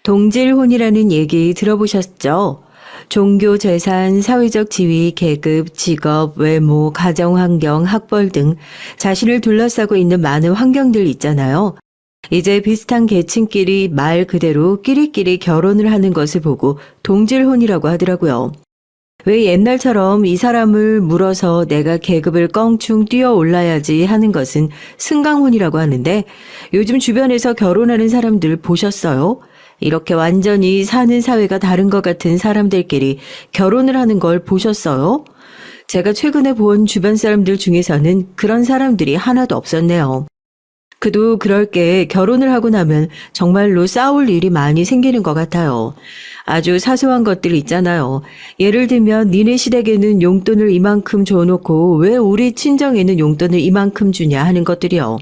동질혼이라는 얘기 들어보셨죠? 종교, 재산, 사회적 지위, 계급, 직업, 외모, 가정 환경, 학벌 등 자신을 둘러싸고 있는 많은 환경들 있잖아요. 이제 비슷한 계층끼리 말 그대로 끼리끼리 결혼을 하는 것을 보고 동질혼이라고 하더라고요. 왜 옛날처럼 이 사람을 물어서 내가 계급을 껑충 뛰어 올라야지 하는 것은 승강혼이라고 하는데 요즘 주변에서 결혼하는 사람들 보셨어요? 이렇게 완전히 사는 사회가 다른 것 같은 사람들끼리 결혼을 하는 걸 보셨어요? 제가 최근에 본 주변 사람들 중에서는 그런 사람들이 하나도 없었네요. 그도 그럴 게 결혼을 하고 나면 정말로 싸울 일이 많이 생기는 것 같아요. 아주 사소한 것들 있잖아요. 예를 들면 니네 시댁에는 용돈을 이만큼 줘놓고 왜 우리 친정에는 용돈을 이만큼 주냐 하는 것들이요.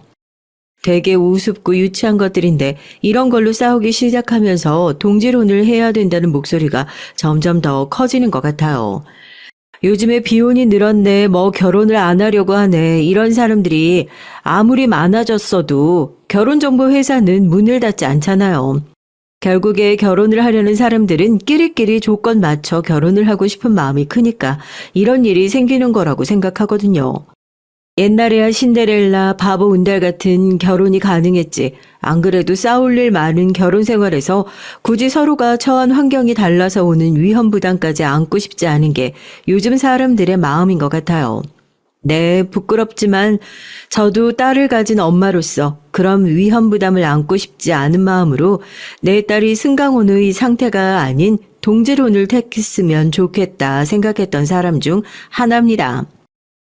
되게 우습고 유치한 것들인데 이런 걸로 싸우기 시작하면서 동질혼을 해야 된다는 목소리가 점점 더 커지는 것 같아요. 요즘에 비혼이 늘었네, 뭐 결혼을 안 하려고 하네, 이런 사람들이 아무리 많아졌어도 결혼정보회사는 문을 닫지 않잖아요. 결국에 결혼을 하려는 사람들은 끼리끼리 조건 맞춰 결혼을 하고 싶은 마음이 크니까 이런 일이 생기는 거라고 생각하거든요. 옛날에야 신데렐라, 바보 운달 같은 결혼이 가능했지. 안 그래도 싸울 일 많은 결혼 생활에서 굳이 서로가 처한 환경이 달라서 오는 위험 부담까지 안고 싶지 않은 게 요즘 사람들의 마음인 것 같아요. 네, 부끄럽지만 저도 딸을 가진 엄마로서 그런 위험 부담을 안고 싶지 않은 마음으로 내 딸이 승강혼의 상태가 아닌 동질혼을 택했으면 좋겠다 생각했던 사람 중 하나입니다.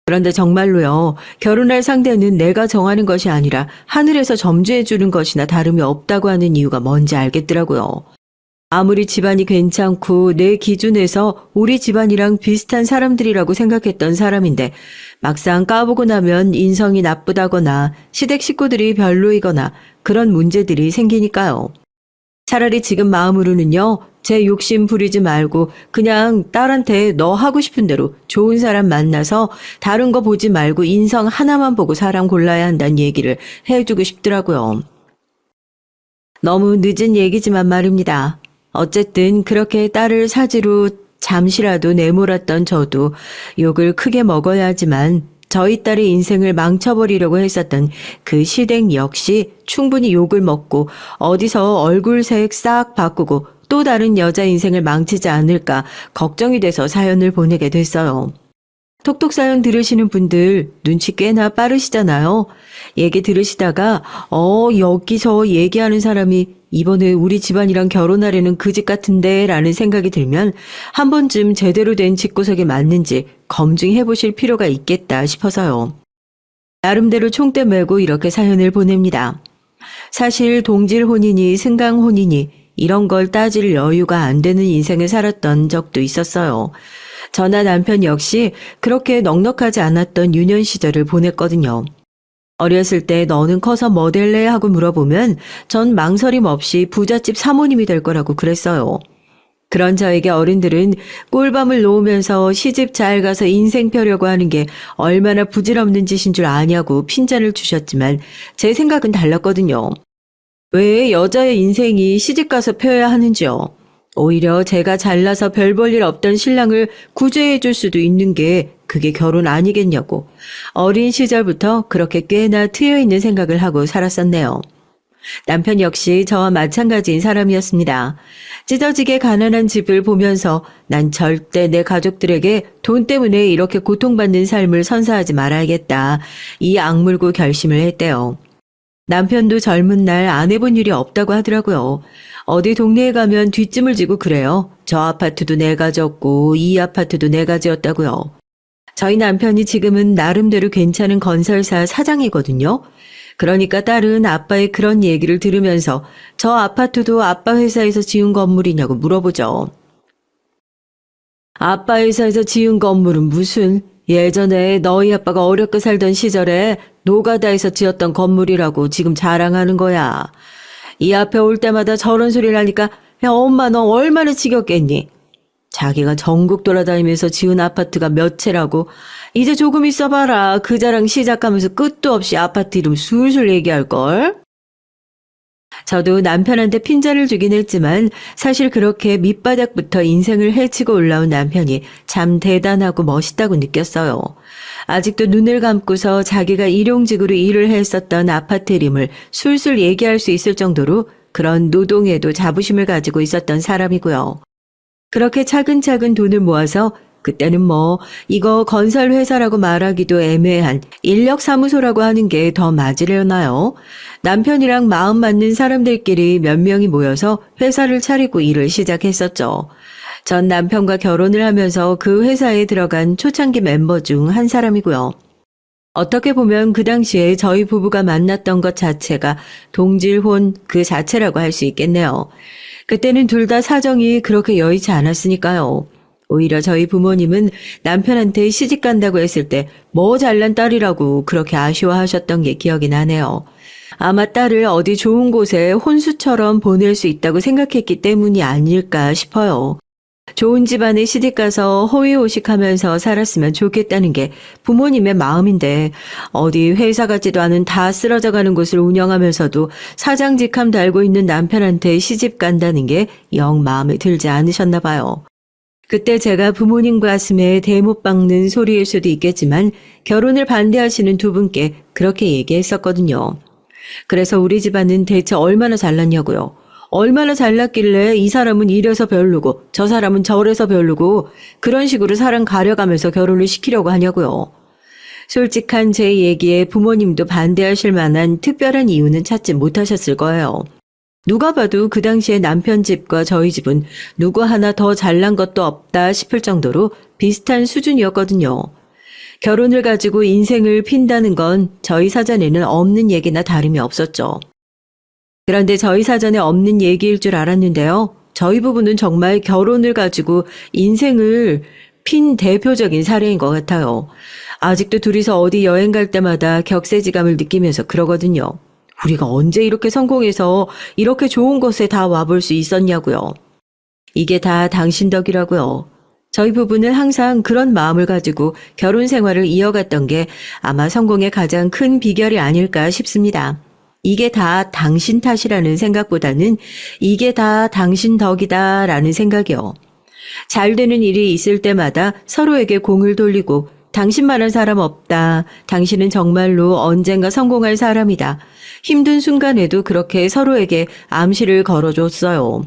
그런데 정말로요, 결혼할 상대는 내가 정하는 것이 아니라 하늘에서 점주해 주는 것이나 다름이 없다고 하는 이유가 뭔지 알겠더라고요. 아무리 집안이 괜찮고 내 기준에서 우리 집안이랑 비슷한 사람들이라고 생각했던 사람인데 막상 까보고 나면 인성이 나쁘다거나 시댁 식구들이 별로이거나 그런 문제들이 생기니까요. 차라리 지금 마음으로는요, 제 욕심 부리지 말고 그냥 딸한테 너 하고 싶은 대로 좋은 사람 만나서 다른 거 보지 말고 인성 하나만 보고 사람 골라야 한다는 얘기를 해주고 싶더라고요. 너무 늦은 얘기지만 말입니다. 어쨌든 그렇게 딸을 사지로 잠시라도 내몰았던 저도 욕을 크게 먹어야 하지만 저희 딸의 인생을 망쳐버리려고 했었던 그 시댁 역시 충분히 욕을 먹고 어디서 얼굴색 싹 바꾸고 또 다른 여자 인생을 망치지 않을까 걱정이 돼서 사연을 보내게 됐어요. 톡톡 사연 들으시는 분들 눈치 꽤나 빠르시잖아요. 얘기 들으시다가 여기서 얘기하는 사람이 이번에 우리 집안이랑 결혼하려는 그 집 같은데 라는 생각이 들면 한 번쯤 제대로 된 집구석이 맞는지 검증해 보실 필요가 있겠다 싶어서요. 나름대로 총대 메고 이렇게 사연을 보냅니다. 사실 동질혼이니 승강혼이니 이런 걸 따질 여유가 안 되는 인생을 살았던 적도 있었어요. 저나 남편 역시 그렇게 넉넉하지 않았던 유년 시절을 보냈거든요. 어렸을 때 너는 커서 뭐 될래? 하고 물어보면 전 망설임 없이 부잣집 사모님이 될 거라고 그랬어요. 그런 저에게 어른들은 꿀밤을 놓으면서 시집 잘 가서 인생 펴려고 하는 게 얼마나 부질없는 짓인 줄 아냐고 핀잔을 주셨지만 제 생각은 달랐거든요. 왜 여자의 인생이 시집가서 펴야 하는지요? 오히려 제가 잘나서 별 볼 일 없던 신랑을 구제해 줄 수도 있는 게 그게 결혼 아니겠냐고 어린 시절부터 그렇게 꽤나 트여있는 생각을 하고 살았었네요. 남편 역시 저와 마찬가지인 사람이었습니다. 찢어지게 가난한 집을 보면서 난 절대 내 가족들에게 돈 때문에 이렇게 고통받는 삶을 선사하지 말아야겠다. 이 악물고 결심을 했대요. 남편도 젊은 날 안 해본 일이 없다고 하더라고요. 어디 동네에 가면 뒷짐을 지고 그래요. 저 아파트도 내가 졌고 이 아파트도 내가 지었다고요. 저희 남편이 지금은 나름대로 괜찮은 건설사 사장이거든요. 그러니까 딸은 아빠의 그런 얘기를 들으면서 저 아파트도 아빠 회사에서 지은 건물이냐고 물어보죠. 아빠 회사에서 지은 건물은 무슨 예전에 너희 아빠가 어렵게 살던 시절에 노가다에서 지었던 건물이라고 지금 자랑하는 거야. 이 앞에 올 때마다 저런 소리를 하니까 야 엄마 너 얼마나 지겹겠니? 자기가 전국 돌아다니면서 지은 아파트가 몇 채라고 이제 조금 있어봐라. 그 자랑 시작하면서 끝도 없이 아파트 이름 술술 얘기할걸. 저도 남편한테 핀잔을 주긴 했지만 사실 그렇게 밑바닥부터 인생을 헤치고 올라온 남편이 참 대단하고 멋있다고 느꼈어요. 아직도 눈을 감고서 자기가 일용직으로 일을 했었던 아파트림을 술술 얘기할 수 있을 정도로 그런 노동에도 자부심을 가지고 있었던 사람이고요. 그렇게 차근차근 돈을 모아서 그때는 이거 건설회사라고 말하기도 애매한 인력사무소라고 하는 게 더 맞으려나요? 남편이랑 마음 맞는 사람들끼리 몇 명이 모여서 회사를 차리고 일을 시작했었죠. 전 남편과 결혼을 하면서 그 회사에 들어간 초창기 멤버 중 한 사람이고요. 어떻게 보면 그 당시에 저희 부부가 만났던 것 자체가 동질혼 그 자체라고 할 수 있겠네요. 그때는 둘 다 사정이 그렇게 여의치 않았으니까요. 오히려 저희 부모님은 남편한테 시집 간다고 했을 때 잘난 딸이라고 그렇게 아쉬워하셨던 게 기억이 나네요. 아마 딸을 어디 좋은 곳에 혼수처럼 보낼 수 있다고 생각했기 때문이 아닐까 싶어요. 좋은 집안에 시집가서 호의호식하면서 살았으면 좋겠다는 게 부모님의 마음인데 어디 회사 같지도 않은 다 쓰러져가는 곳을 운영하면서도 사장직함 달고 있는 남편한테 시집 간다는 게 영 마음에 들지 않으셨나 봐요. 그때 제가 부모님 가슴에 대못 박는 소리일 수도 있겠지만 결혼을 반대하시는 두 분께 그렇게 얘기했었거든요. 그래서 우리 집안은 대체 얼마나 잘났냐고요. 얼마나 잘났길래 이 사람은 이래서 별로고 저 사람은 저래서 별로고 그런 식으로 사람 가려가면서 결혼을 시키려고 하냐고요. 솔직한 제 얘기에 부모님도 반대하실 만한 특별한 이유는 찾지 못하셨을 거예요. 누가 봐도 그 당시에 남편 집과 저희 집은 누구 하나 더 잘난 것도 없다 싶을 정도로 비슷한 수준이었거든요. 결혼을 가지고 인생을 핀다는 건 저희 사전에는 없는 얘기나 다름이 없었죠. 그런데 저희 사전에 없는 얘기일 줄 알았는데요. 저희 부부는 정말 결혼을 가지고 인생을 핀 대표적인 사례인 것 같아요. 아직도 둘이서 어디 여행 갈 때마다 격세지감을 느끼면서 그러거든요. 우리가 언제 이렇게 성공해서 이렇게 좋은 곳에 다 와볼 수 있었냐고요. 이게 다 당신 덕이라고요. 저희 부부는 항상 그런 마음을 가지고 결혼 생활을 이어갔던 게 아마 성공의 가장 큰 비결이 아닐까 싶습니다. 이게 다 당신 탓이라는 생각보다는 이게 다 당신 덕이다라는 생각이요. 잘 되는 일이 있을 때마다 서로에게 공을 돌리고 당신만한 사람 없다. 당신은 정말로 언젠가 성공할 사람이다. 힘든 순간에도 그렇게 서로에게 암시를 걸어줬어요.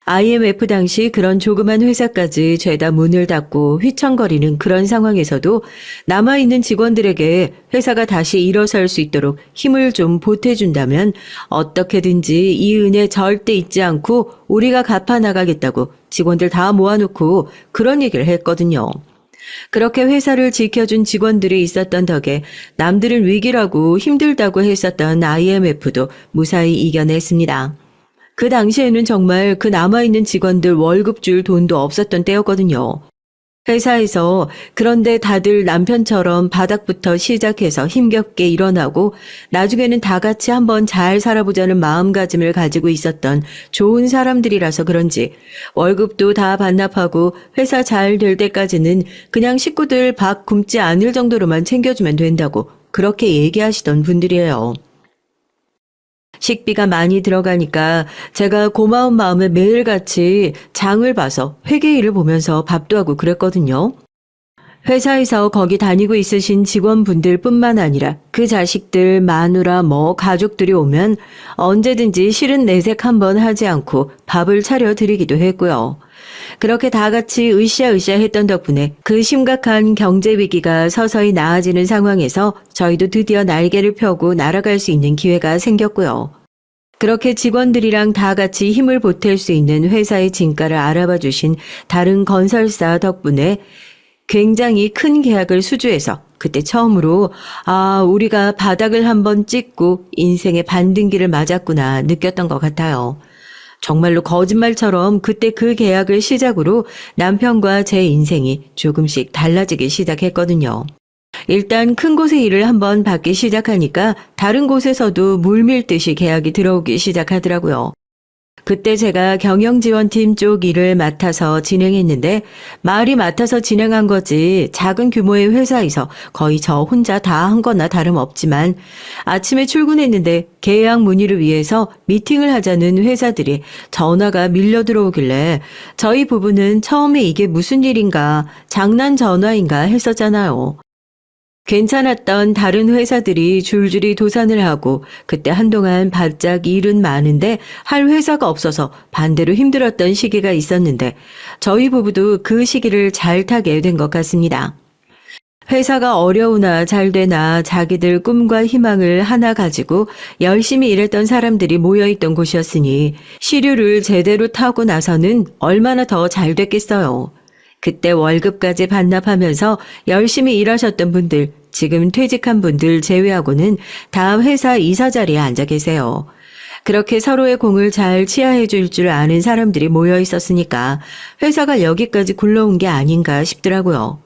IMF 당시 그런 조그만 회사까지 죄다 문을 닫고 휘청거리는 그런 상황에서도 남아있는 직원들에게 회사가 다시 일어설 수 있도록 힘을 좀 보태준다면 어떻게든지 이 은혜 절대 잊지 않고 우리가 갚아나가겠다고 직원들 다 모아놓고 그런 얘기를 했거든요. 그렇게 회사를 지켜준 직원들이 있었던 덕에 남들은 위기라고 힘들다고 했었던 IMF도 무사히 이겨냈습니다. 그 당시에는 정말 그 남아있는 직원들 월급 줄 돈도 없었던 때였거든요. 회사에서 그런데 다들 남편처럼 바닥부터 시작해서 힘겹게 일어나고 나중에는 다 같이 한번 잘 살아보자는 마음가짐을 가지고 있었던 좋은 사람들이라서 그런지 월급도 다 반납하고 회사 잘 될 때까지는 그냥 식구들 밥 굶지 않을 정도로만 챙겨주면 된다고 그렇게 얘기하시던 분들이에요. 식비가 많이 들어가니까 제가 고마운 마음에 매일같이 장을 봐서 회계일을 보면서 밥도 하고 그랬거든요. 회사에서 거기 다니고 있으신 직원분들 뿐만 아니라 그 자식들, 마누라, 가족들이 오면 언제든지 싫은 내색 한번 하지 않고 밥을 차려드리기도 했고요. 그렇게 다 같이 으쌰으쌰 했던 덕분에 그 심각한 경제 위기가 서서히 나아지는 상황에서 저희도 드디어 날개를 펴고 날아갈 수 있는 기회가 생겼고요. 그렇게 직원들이랑 다 같이 힘을 보탤 수 있는 회사의 진가를 알아봐 주신 다른 건설사 덕분에 굉장히 큰 계약을 수주해서 그때 처음으로 우리가 바닥을 한번 찍고 인생의 반등기를 맞았구나 느꼈던 것 같아요. 정말로 거짓말처럼 그때 그 계약을 시작으로 남편과 제 인생이 조금씩 달라지기 시작했거든요. 일단 큰 곳의 일을 한번 받기 시작하니까 다른 곳에서도 물밀듯이 계약이 들어오기 시작하더라고요. 그때 제가 경영지원팀 쪽 일을 맡아서 진행했는데 말이 맡아서 진행한 거지 작은 규모의 회사에서 거의 저 혼자 다 한 거나 다름없지만 아침에 출근했는데 계약 문의를 위해서 미팅을 하자는 회사들이 전화가 밀려 들어오길래 저희 부부는 처음에 이게 무슨 일인가 장난 전화인가 했었잖아요. 괜찮았던 다른 회사들이 줄줄이 도산을 하고 그때 한동안 바짝 일은 많은데 할 회사가 없어서 반대로 힘들었던 시기가 있었는데 저희 부부도 그 시기를 잘 타게 된 것 같습니다. 회사가 어려우나 잘 되나 자기들 꿈과 희망을 하나 가지고 열심히 일했던 사람들이 모여있던 곳이었으니 시류를 제대로 타고 나서는 얼마나 더 잘 됐겠어요. 그때 월급까지 반납하면서 열심히 일하셨던 분들, 지금 퇴직한 분들 제외하고는 다 회사 이사 자리에 앉아 계세요. 그렇게 서로의 공을 잘 치하해 줄 줄 아는 사람들이 모여 있었으니까 회사가 여기까지 굴러온 게 아닌가 싶더라고요.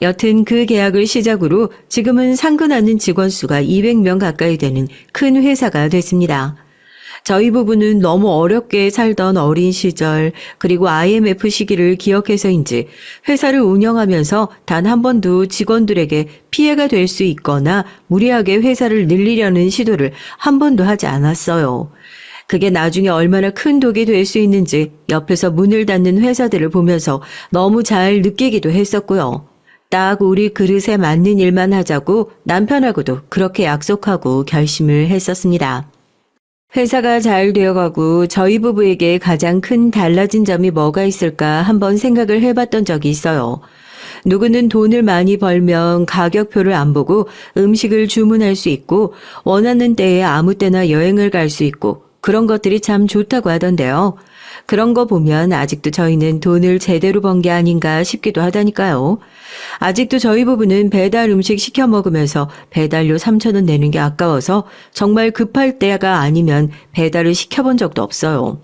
여튼 그 계약을 시작으로 지금은 상근하는 직원 수가 200명 가까이 되는 큰 회사가 됐습니다. 저희 부부는 너무 어렵게 살던 어린 시절 그리고 IMF 시기를 기억해서인지 회사를 운영하면서 단 한 번도 직원들에게 피해가 될 수 있거나 무리하게 회사를 늘리려는 시도를 한 번도 하지 않았어요. 그게 나중에 얼마나 큰 독이 될 수 있는지 옆에서 문을 닫는 회사들을 보면서 너무 잘 느끼기도 했었고요. 딱 우리 그릇에 맞는 일만 하자고 남편하고도 그렇게 약속하고 결심을 했었습니다. 회사가 잘 되어가고 저희 부부에게 가장 큰 달라진 점이 뭐가 있을까 한번 생각을 해봤던 적이 있어요. 누구는 돈을 많이 벌면 가격표를 안 보고 음식을 주문할 수 있고 원하는 때에 아무 때나 여행을 갈 수 있고 그런 것들이 참 좋다고 하던데요. 그런 거 보면 아직도 저희는 돈을 제대로 번 게 아닌가 싶기도 하다니까요. 아직도 저희 부부는 배달 음식 시켜 먹으면서 배달료 3,000원 내는 게 아까워서 정말 급할 때가 아니면 배달을 시켜본 적도 없어요.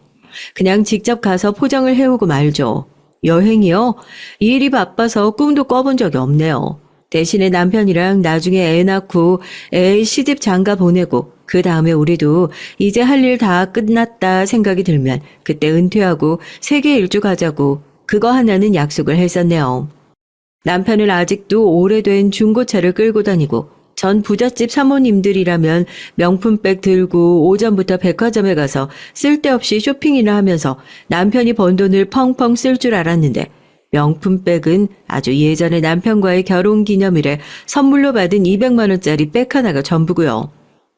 그냥 직접 가서 포장을 해오고 말죠. 여행이요? 일이 바빠서 꿈도 꿔본 적이 없네요. 대신에 남편이랑 나중에 애 낳고 애 시집 장가 보내고 그 다음에 우리도 이제 할 일 다 끝났다 생각이 들면 그때 은퇴하고 세계 일주 가자고 그거 하나는 약속을 했었네요. 남편은 아직도 오래된 중고차를 끌고 다니고 전 부잣집 사모님들이라면 명품백 들고 오전부터 백화점에 가서 쓸데없이 쇼핑이나 하면서 남편이 번 돈을 펑펑 쓸 줄 알았는데 명품백은 아주 예전에 남편과의 결혼기념일에 선물로 받은 200만 원짜리 백 하나가 전부고요.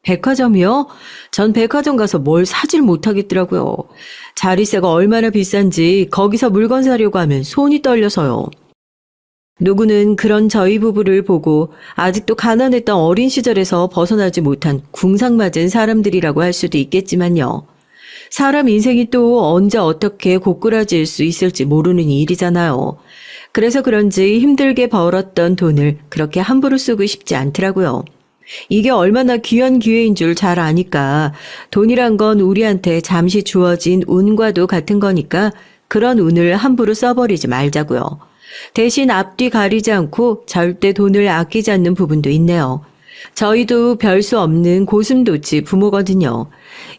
백화점이요? 전 백화점 가서 뭘 사질 못하겠더라고요. 자리세가 얼마나 비싼지 거기서 물건 사려고 하면 손이 떨려서요. 누구는 그런 저희 부부를 보고 아직도 가난했던 어린 시절에서 벗어나지 못한 궁상맞은 사람들이라고 할 수도 있겠지만요. 사람 인생이 또 언제 어떻게 고꾸라질 수 있을지 모르는 일이잖아요. 그래서 그런지 힘들게 벌었던 돈을 그렇게 함부로 쓰고 싶지 않더라고요. 이게 얼마나 귀한 기회인 줄 잘 아니까 돈이란 건 우리한테 잠시 주어진 운과도 같은 거니까 그런 운을 함부로 써버리지 말자고요. 대신 앞뒤 가리지 않고 절대 돈을 아끼지 않는 부분도 있네요. 저희도 별 수 없는 고슴도치 부모거든요.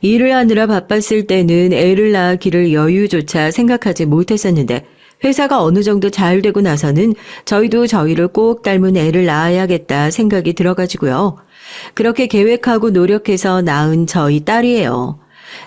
일을 하느라 바빴을 때는 애를 낳기를 여유조차 생각하지 못했었는데 회사가 어느 정도 잘 되고 나서는 저희도 저희를 꼭 닮은 애를 낳아야겠다 생각이 들어가지고요. 그렇게 계획하고 노력해서 낳은 저희 딸이에요.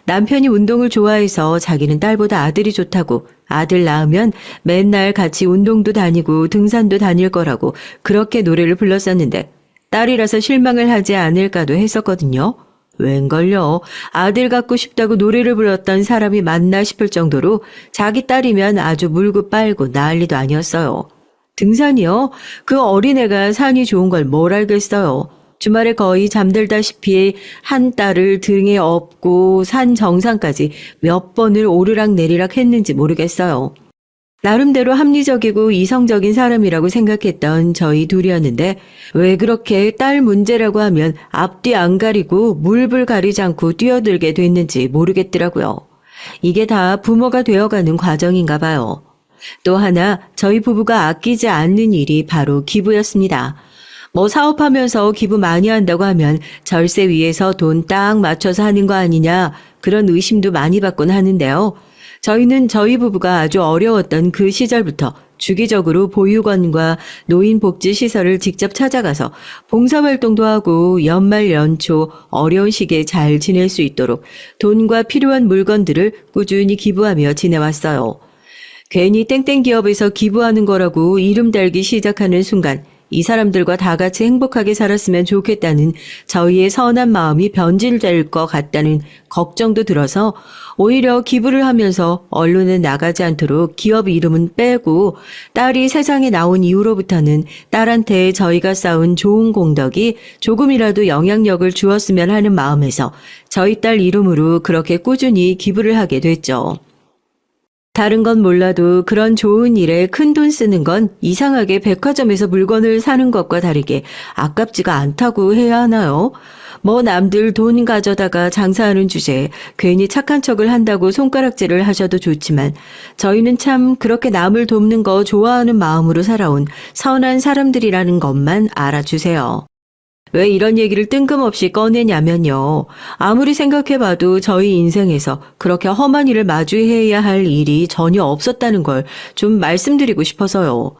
남편이 운동을 좋아해서 자기는 딸보다 아들이 좋다고 아들 낳으면 맨날 같이 운동도 다니고 등산도 다닐 거라고 그렇게 노래를 불렀었는데 딸이라서 실망을 하지 않을까도 했었거든요. 웬걸요. 아들 갖고 싶다고 노래를 불렀던 사람이 맞나 싶을 정도로 자기 딸이면 아주 물고 빨고 난리도 아니었어요. 등산이요? 그 어린애가 산이 좋은 걸 뭘 알겠어요. 주말에 거의 잠들다시피 한 딸을 등에 업고 산 정상까지 몇 번을 오르락 내리락 했는지 모르겠어요. 나름대로 합리적이고 이성적인 사람이라고 생각했던 저희 둘이었는데 왜 그렇게 딸 문제라고 하면 앞뒤 안 가리고 물불 가리지 않고 뛰어들게 됐는지 모르겠더라고요. 이게 다 부모가 되어가는 과정인가 봐요. 또 하나 저희 부부가 아끼지 않는 일이 바로 기부였습니다. 뭐 사업하면서 기부 많이 한다고 하면 절세 위에서 돈 딱 맞춰서 하는 거 아니냐 그런 의심도 많이 받곤 하는데요. 저희는 저희 부부가 아주 어려웠던 그 시절부터 주기적으로 보육원과 노인복지시설을 직접 찾아가서 봉사활동도 하고 연말 연초 어려운 시기에 잘 지낼 수 있도록 돈과 필요한 물건들을 꾸준히 기부하며 지내왔어요. 괜히 땡땡 기업에서 기부하는 거라고 이름 달기 시작하는 순간 이 사람들과 다 같이 행복하게 살았으면 좋겠다는 저희의 선한 마음이 변질될 것 같다는 걱정도 들어서 오히려 기부를 하면서 언론에 나가지 않도록 기업 이름은 빼고 딸이 세상에 나온 이후로부터는 딸한테 저희가 쌓은 좋은 공덕이 조금이라도 영향력을 주었으면 하는 마음에서 저희 딸 이름으로 그렇게 꾸준히 기부를 하게 됐죠. 다른 건 몰라도 그런 좋은 일에 큰돈 쓰는 건 이상하게 백화점에서 물건을 사는 것과 다르게 아깝지가 않다고 해야 하나요? 뭐 남들 돈 가져다가 장사하는 주제에 괜히 착한 척을 한다고 손가락질을 하셔도 좋지만 저희는 참 그렇게 남을 돕는 거 좋아하는 마음으로 살아온 선한 사람들이라는 것만 알아주세요. 왜 이런 얘기를 뜬금없이 꺼내냐면요. 아무리 생각해봐도 저희 인생에서 그렇게 험한 일을 마주해야 할 일이 전혀 없었다는 걸 좀 말씀드리고 싶어서요.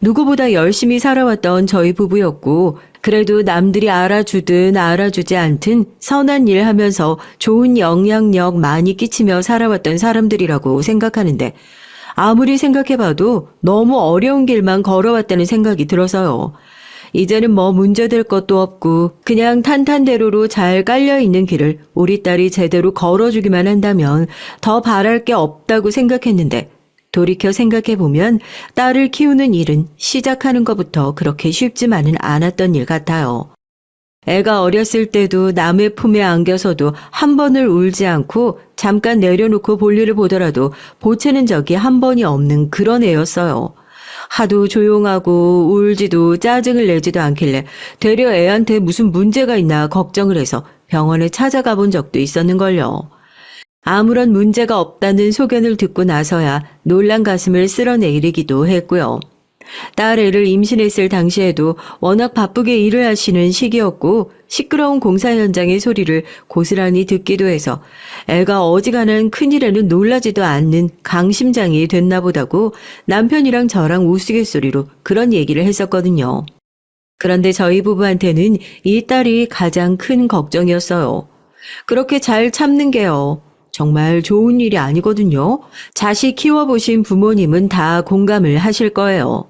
누구보다 열심히 살아왔던 저희 부부였고 그래도 남들이 알아주든 알아주지 않든 선한 일 하면서 좋은 영향력 많이 끼치며 살아왔던 사람들이라고 생각하는데 아무리 생각해봐도 너무 어려운 길만 걸어왔다는 생각이 들어서요. 이제는 뭐 문제될 것도 없고 그냥 탄탄대로로 잘 깔려있는 길을 우리 딸이 제대로 걸어주기만 한다면 더 바랄 게 없다고 생각했는데 돌이켜 생각해보면 딸을 키우는 일은 시작하는 것부터 그렇게 쉽지만은 않았던 일 같아요. 애가 어렸을 때도 남의 품에 안겨서도 한 번을 울지 않고 잠깐 내려놓고 볼일을 보더라도 보채는 적이 한 번이 없는 그런 애였어요. 하도 조용하고 울지도 짜증을 내지도 않길래 되려 애한테 무슨 문제가 있나 걱정을 해서 병원에 찾아가 본 적도 있었는걸요. 아무런 문제가 없다는 소견을 듣고 나서야 놀란 가슴을 쓸어내리기도 했고요. 딸 애를 임신했을 당시에도 워낙 바쁘게 일을 하시는 시기였고 시끄러운 공사 현장의 소리를 고스란히 듣기도 해서 애가 어지간한 큰일에는 놀라지도 않는 강심장이 됐나 보다고 남편이랑 저랑 우스갯소리로 그런 얘기를 했었거든요. 그런데 저희 부부한테는 이 딸이 가장 큰 걱정이었어요. 그렇게 잘 참는 게요. 정말 좋은 일이 아니거든요. 자식 키워보신 부모님은 다 공감을 하실 거예요.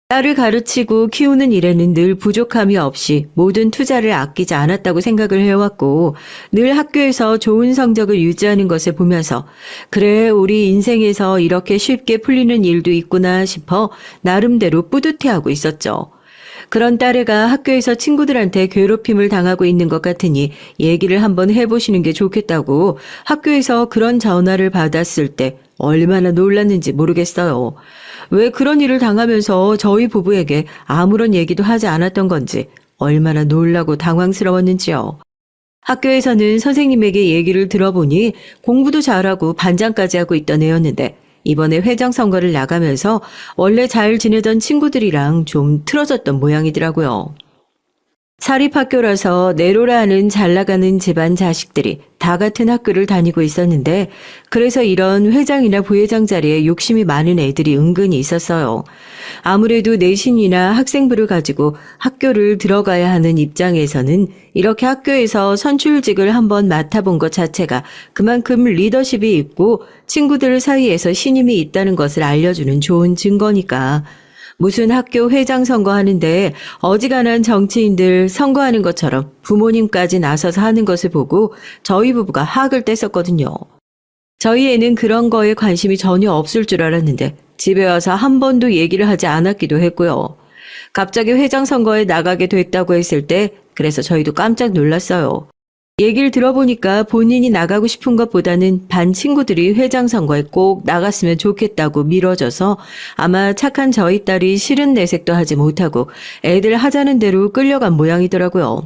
딸을 가르치고 키우는 일에는 늘 부족함이 없이 모든 투자를 아끼지 않았다고 생각을 해왔고 늘 학교에서 좋은 성적을 유지하는 것을 보면서 그래 우리 인생에서 이렇게 쉽게 풀리는 일도 있구나 싶어 나름대로 뿌듯해하고 있었죠. 그런 딸애가 학교에서 친구들한테 괴롭힘을 당하고 있는 것 같으니 얘기를 한번 해보시는 게 좋겠다고 학교에서 그런 전화를 받았을 때 얼마나 놀랐는지 모르겠어요. 왜 그런 일을 당하면서 저희 부부에게 아무런 얘기도 하지 않았던 건지 얼마나 놀라고 당황스러웠는지요. 학교에서는 선생님에게 얘기를 들어보니 공부도 잘하고 반장까지 하고 있던 애였는데 이번에 회장 선거를 나가면서 원래 잘 지내던 친구들이랑 좀 틀어졌던 모양이더라고요. 사립학교라서 내로라 하는 잘 나가는 집안 자식들이 다 같은 학교를 다니고 있었는데 그래서 이런 회장이나 부회장 자리에 욕심이 많은 애들이 은근히 있었어요. 아무래도 내신이나 학생부를 가지고 학교를 들어가야 하는 입장에서는 이렇게 학교에서 선출직을 한번 맡아본 것 자체가 그만큼 리더십이 있고 친구들 사이에서 신임이 있다는 것을 알려주는 좋은 증거니까 무슨 학교 회장 선거하는데 어지간한 정치인들 선거하는 것처럼 부모님까지 나서서 하는 것을 보고 저희 부부가 학을 뗐었거든요. 저희 애는 그런 거에 관심이 전혀 없을 줄 알았는데 집에 와서 한 번도 얘기를 하지 않았기도 했고요. 갑자기 회장 선거에 나가게 됐다고 했을 때 그래서 저희도 깜짝 놀랐어요. 얘기를 들어보니까 본인이 나가고 싶은 것보다는 반 친구들이 회장 선거에 꼭 나갔으면 좋겠다고 미뤄져서 아마 착한 저희 딸이 싫은 내색도 하지 못하고 애들 하자는 대로 끌려간 모양이더라고요.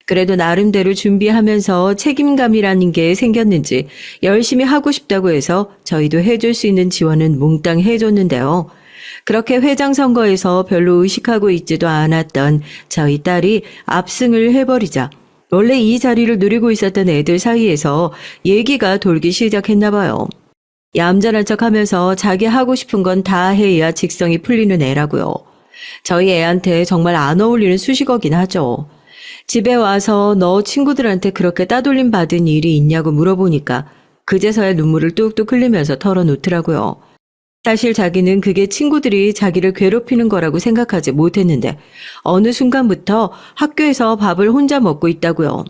그래도 나름대로 준비하면서 책임감이라는 게 생겼는지 열심히 하고 싶다고 해서 저희도 해줄 수 있는 지원은 몽땅 해줬는데요. 그렇게 회장 선거에서 별로 의식하고 있지도 않았던 저희 딸이 압승을 해버리자 원래 이 자리를 누리고 있었던 애들 사이에서 얘기가 돌기 시작했나 봐요. 얌전한 척하면서 자기 하고 싶은 건 다 해야 직성이 풀리는 애라고요. 저희 애한테 정말 안 어울리는 수식어긴 하죠. 집에 와서 너 친구들한테 그렇게 따돌림 받은 일이 있냐고 물어보니까 그제서야 눈물을 뚝뚝 흘리면서 털어놓더라고요. 사실 자기는 그게 친구들이 자기를 괴롭히는 거라고 생각하지 못했는데 어느 순간부터 학교에서 밥을 혼자 먹고 있다고요.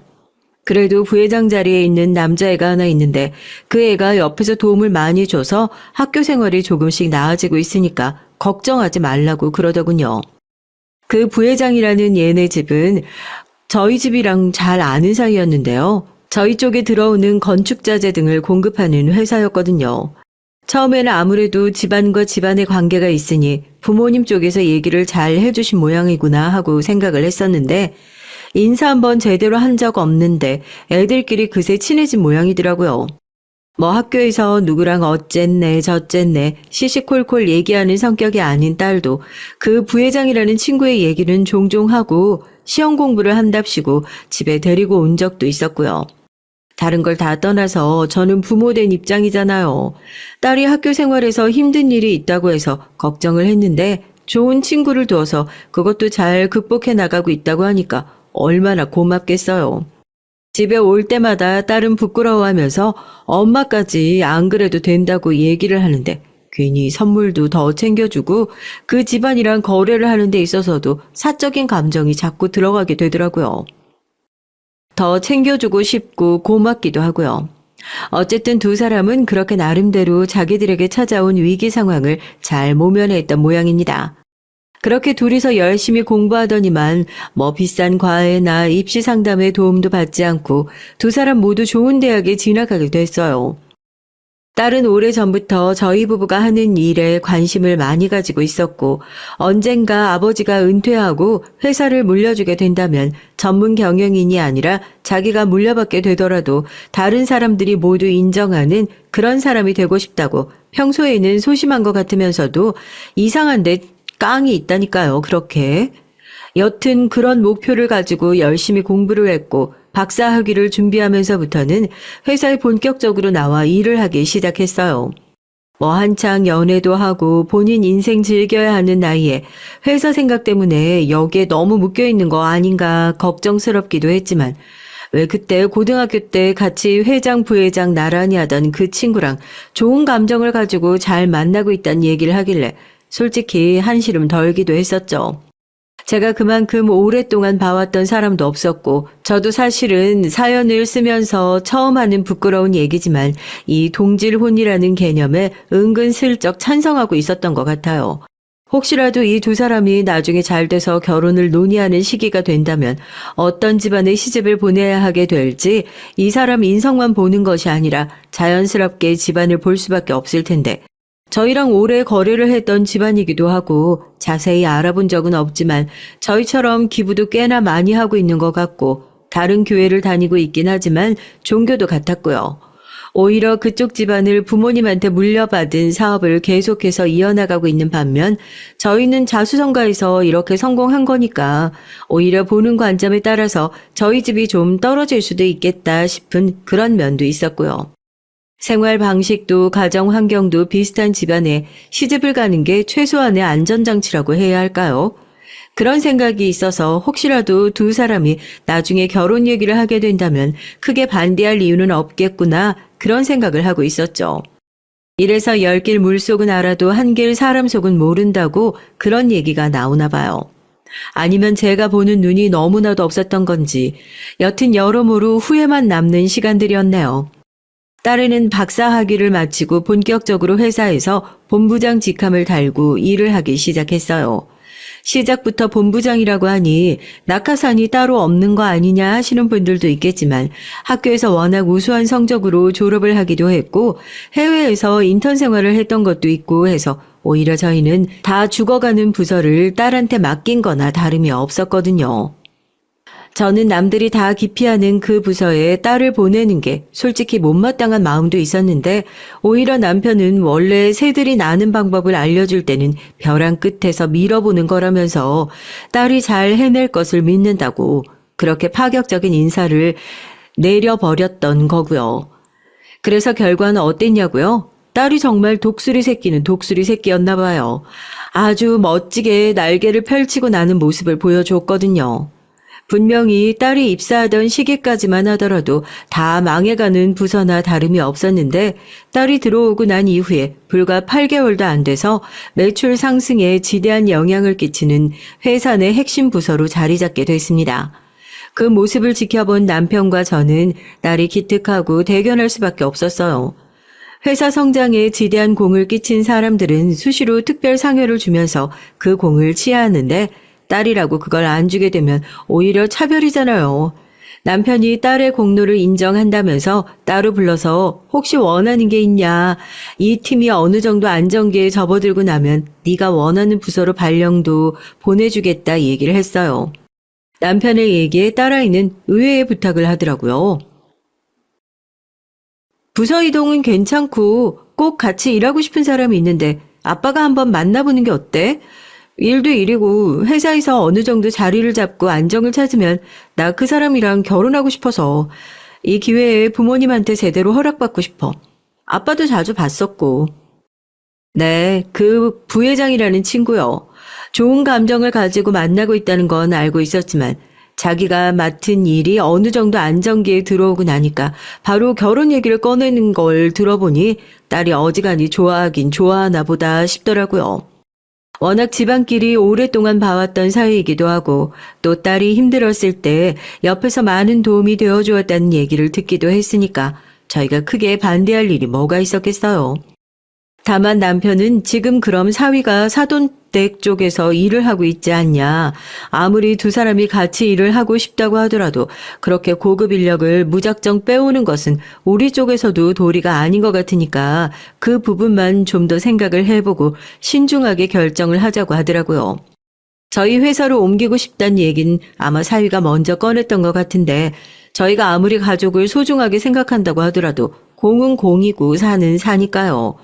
그래도 부회장 자리에 있는 남자애가 하나 있는데 그 애가 옆에서 도움을 많이 줘서 학교 생활이 조금씩 나아지고 있으니까 걱정하지 말라고 그러더군요. 그 부회장이라는 얘네 집은 저희 집이랑 잘 아는 사이였는데요. 저희 쪽에 들어오는 건축자재 등을 공급하는 회사였거든요. 처음에는 아무래도 집안과 집안의 관계가 있으니 부모님 쪽에서 얘기를 잘 해주신 모양이구나 하고 생각을 했었는데 인사 한번 제대로 한 적 없는데 애들끼리 그새 친해진 모양이더라고요. 뭐 학교에서 누구랑 어쨌네 저쨌네 시시콜콜 얘기하는 성격이 아닌 딸도 그 부회장이라는 친구의 얘기는 종종 하고 시험 공부를 한답시고 집에 데리고 온 적도 있었고요. 다른 걸 다 떠나서 저는 부모된 입장이잖아요. 딸이 학교 생활에서 힘든 일이 있다고 해서 걱정을 했는데 좋은 친구를 둬서 그것도 잘 극복해 나가고 있다고 하니까 얼마나 고맙겠어요. 집에 올 때마다 딸은 부끄러워하면서 엄마까지 안 그래도 된다고 얘기를 하는데 괜히 선물도 더 챙겨주고 그 집안이랑 거래를 하는 데 있어서도 사적인 감정이 자꾸 들어가게 되더라고요. 더 챙겨주고 싶고 고맙기도 하고요. 어쨌든 두 사람은 그렇게 나름대로 자기들에게 찾아온 위기 상황을 잘 모면했던 모양입니다. 그렇게 둘이서 열심히 공부하더니만 뭐 비싼 과외나 입시 상담의 도움도 받지 않고 두 사람 모두 좋은 대학에 진학하게 됐어요. 딸은 오래전부터 저희 부부가 하는 일에 관심을 많이 가지고 있었고 언젠가 아버지가 은퇴하고 회사를 물려주게 된다면 전문 경영인이 아니라 자기가 물려받게 되더라도 다른 사람들이 모두 인정하는 그런 사람이 되고 싶다고 평소에는 소심한 것 같으면서도 이상한데 깡이 있다니까요. 그렇게. 여튼 그런 목표를 가지고 열심히 공부를 했고 박사 학위를 준비하면서부터는 회사에 본격적으로 나와 일을 하기 시작했어요. 뭐 한창 연애도 하고 본인 인생 즐겨야 하는 나이에 회사 생각 때문에 여기에 너무 묶여있는 거 아닌가 걱정스럽기도 했지만 왜 그때 고등학교 때 같이 회장 부회장 나란히 하던 그 친구랑 좋은 감정을 가지고 잘 만나고 있다는 얘기를 하길래 솔직히 한시름 덜기도 했었죠. 제가 그만큼 오랫동안 봐왔던 사람도 없었고 저도 사실은 사연을 쓰면서 처음 하는 부끄러운 얘기지만 이 동질혼이라는 개념에 은근슬쩍 찬성하고 있었던 것 같아요. 혹시라도 이 두 사람이 나중에 잘 돼서 결혼을 논의하는 시기가 된다면 어떤 집안에 시집을 보내야 하게 될지 이 사람 인성만 보는 것이 아니라 자연스럽게 집안을 볼 수밖에 없을 텐데 저희랑 오래 거래를 했던 집안이기도 하고 자세히 알아본 적은 없지만 저희처럼 기부도 꽤나 많이 하고 있는 것 같고 다른 교회를 다니고 있긴 하지만 종교도 같았고요. 오히려 그쪽 집안을 부모님한테 물려받은 사업을 계속해서 이어나가고 있는 반면 저희는 자수성가해서 이렇게 성공한 거니까 오히려 보는 관점에 따라서 저희 집이 좀 떨어질 수도 있겠다 싶은 그런 면도 있었고요. 생활 방식도 가정 환경도 비슷한 집안에 시집을 가는 게 최소한의 안전장치라고 해야 할까요? 그런 생각이 있어서 혹시라도 두 사람이 나중에 결혼 얘기를 하게 된다면 크게 반대할 이유는 없겠구나 그런 생각을 하고 있었죠. 이래서 열 길 물속은 알아도 한 길 사람 속은 모른다고 그런 얘기가 나오나 봐요. 아니면 제가 보는 눈이 너무나도 없었던 건지 여튼 여러모로 후회만 남는 시간들이었네요. 딸에는 박사 학위를 마치고 본격적으로 회사에서 본부장 직함을 달고 일을 하기 시작했어요. 시작부터 본부장이라고 하니 낙하산이 따로 없는 거 아니냐 하시는 분들도 있겠지만 학교에서 워낙 우수한 성적으로 졸업을 하기도 했고 해외에서 인턴 생활을 했던 것도 있고 해서 오히려 저희는 다 죽어가는 부서를 딸한테 맡긴 거나 다름이 없었거든요. 저는 남들이 다 기피하는 그 부서에 딸을 보내는 게 솔직히 못마땅한 마음도 있었는데 오히려 남편은 원래 새들이 나는 방법을 알려줄 때는 벼랑 끝에서 밀어보는 거라면서 딸이 잘 해낼 것을 믿는다고 그렇게 파격적인 인사를 내려버렸던 거고요. 그래서 결과는 어땠냐고요? 딸이 정말 독수리 새끼는 독수리 새끼였나 봐요. 아주 멋지게 날개를 펼치고 나는 모습을 보여줬거든요. 분명히 딸이 입사하던 시기까지만 하더라도 다 망해가는 부서나 다름이 없었는데 딸이 들어오고 난 이후에 불과 8개월도 안 돼서 매출 상승에 지대한 영향을 끼치는 회사 내 핵심 부서로 자리 잡게 됐습니다. 그 모습을 지켜본 남편과 저는 딸이 기특하고 대견할 수밖에 없었어요. 회사 성장에 지대한 공을 끼친 사람들은 수시로 특별 상여를 주면서 그 공을 치하하는데 딸이라고 그걸 안 주게 되면 오히려 차별이잖아요. 남편이 딸의 공로를 인정한다면서 따로 불러서 혹시 원하는 게 있냐. 이 팀이 어느 정도 안정기에 접어들고 나면 네가 원하는 부서로 발령도 보내주겠다 얘기를 했어요. 남편의 얘기에 딸아이는 의외의 부탁을 하더라고요. 부서 이동은 괜찮고 꼭 같이 일하고 싶은 사람이 있는데 아빠가 한번 만나보는 게 어때? 일도 일이고 회사에서 어느 정도 자리를 잡고 안정을 찾으면 나 그 사람이랑 결혼하고 싶어서 이 기회에 부모님한테 제대로 허락받고 싶어. 아빠도 자주 봤었고. 네, 그 부회장이라는 친구요. 좋은 감정을 가지고 만나고 있다는 건 알고 있었지만 자기가 맡은 일이 어느 정도 안정기에 들어오고 나니까 바로 결혼 얘기를 꺼내는 걸 들어보니 딸이 어지간히 좋아하긴 좋아하나 보다 싶더라고요. 워낙 집안끼리 오랫동안 봐왔던 사이이기도 하고 또 딸이 힘들었을 때 옆에서 많은 도움이 되어주었다는 얘기를 듣기도 했으니까 저희가 크게 반대할 일이 뭐가 있었겠어요. 다만 남편은 지금 그럼 사위가 사돈댁 쪽에서 일을 하고 있지 않냐. 아무리 두 사람이 같이 일을 하고 싶다고 하더라도 그렇게 고급 인력을 무작정 빼오는 것은 우리 쪽에서도 도리가 아닌 것 같으니까 그 부분만 좀 더 생각을 해보고 신중하게 결정을 하자고 하더라고요. 저희 회사로 옮기고 싶다는 얘긴 아마 사위가 먼저 꺼냈던 것 같은데 저희가 아무리 가족을 소중하게 생각한다고 하더라도 공은 공이고 사는 사니까요.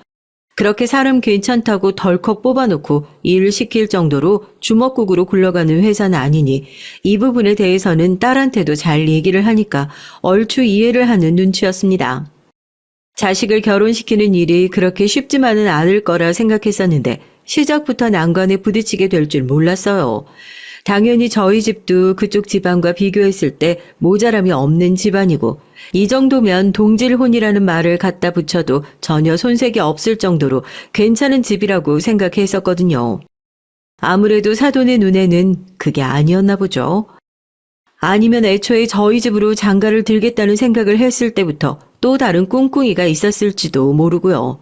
그렇게 사람 괜찮다고 덜컥 뽑아놓고 일을 시킬 정도로 주먹국으로 굴러가는 회사는 아니니 이 부분에 대해서는 딸한테도 잘 얘기를 하니까 얼추 이해를 하는 눈치였습니다. 자식을 결혼시키는 일이 그렇게 쉽지만은 않을 거라 생각했었는데 시작부터 난관에 부딪히게 될 줄 몰랐어요. 당연히 저희 집도 그쪽 집안과 비교했을 때 모자람이 없는 집안이고 이 정도면 동질혼이라는 말을 갖다 붙여도 전혀 손색이 없을 정도로 괜찮은 집이라고 생각했었거든요. 아무래도 사돈의 눈에는 그게 아니었나 보죠. 아니면 애초에 저희 집으로 장가를 들겠다는 생각을 했을 때부터 또 다른 꿍꿍이가 있었을지도 모르고요.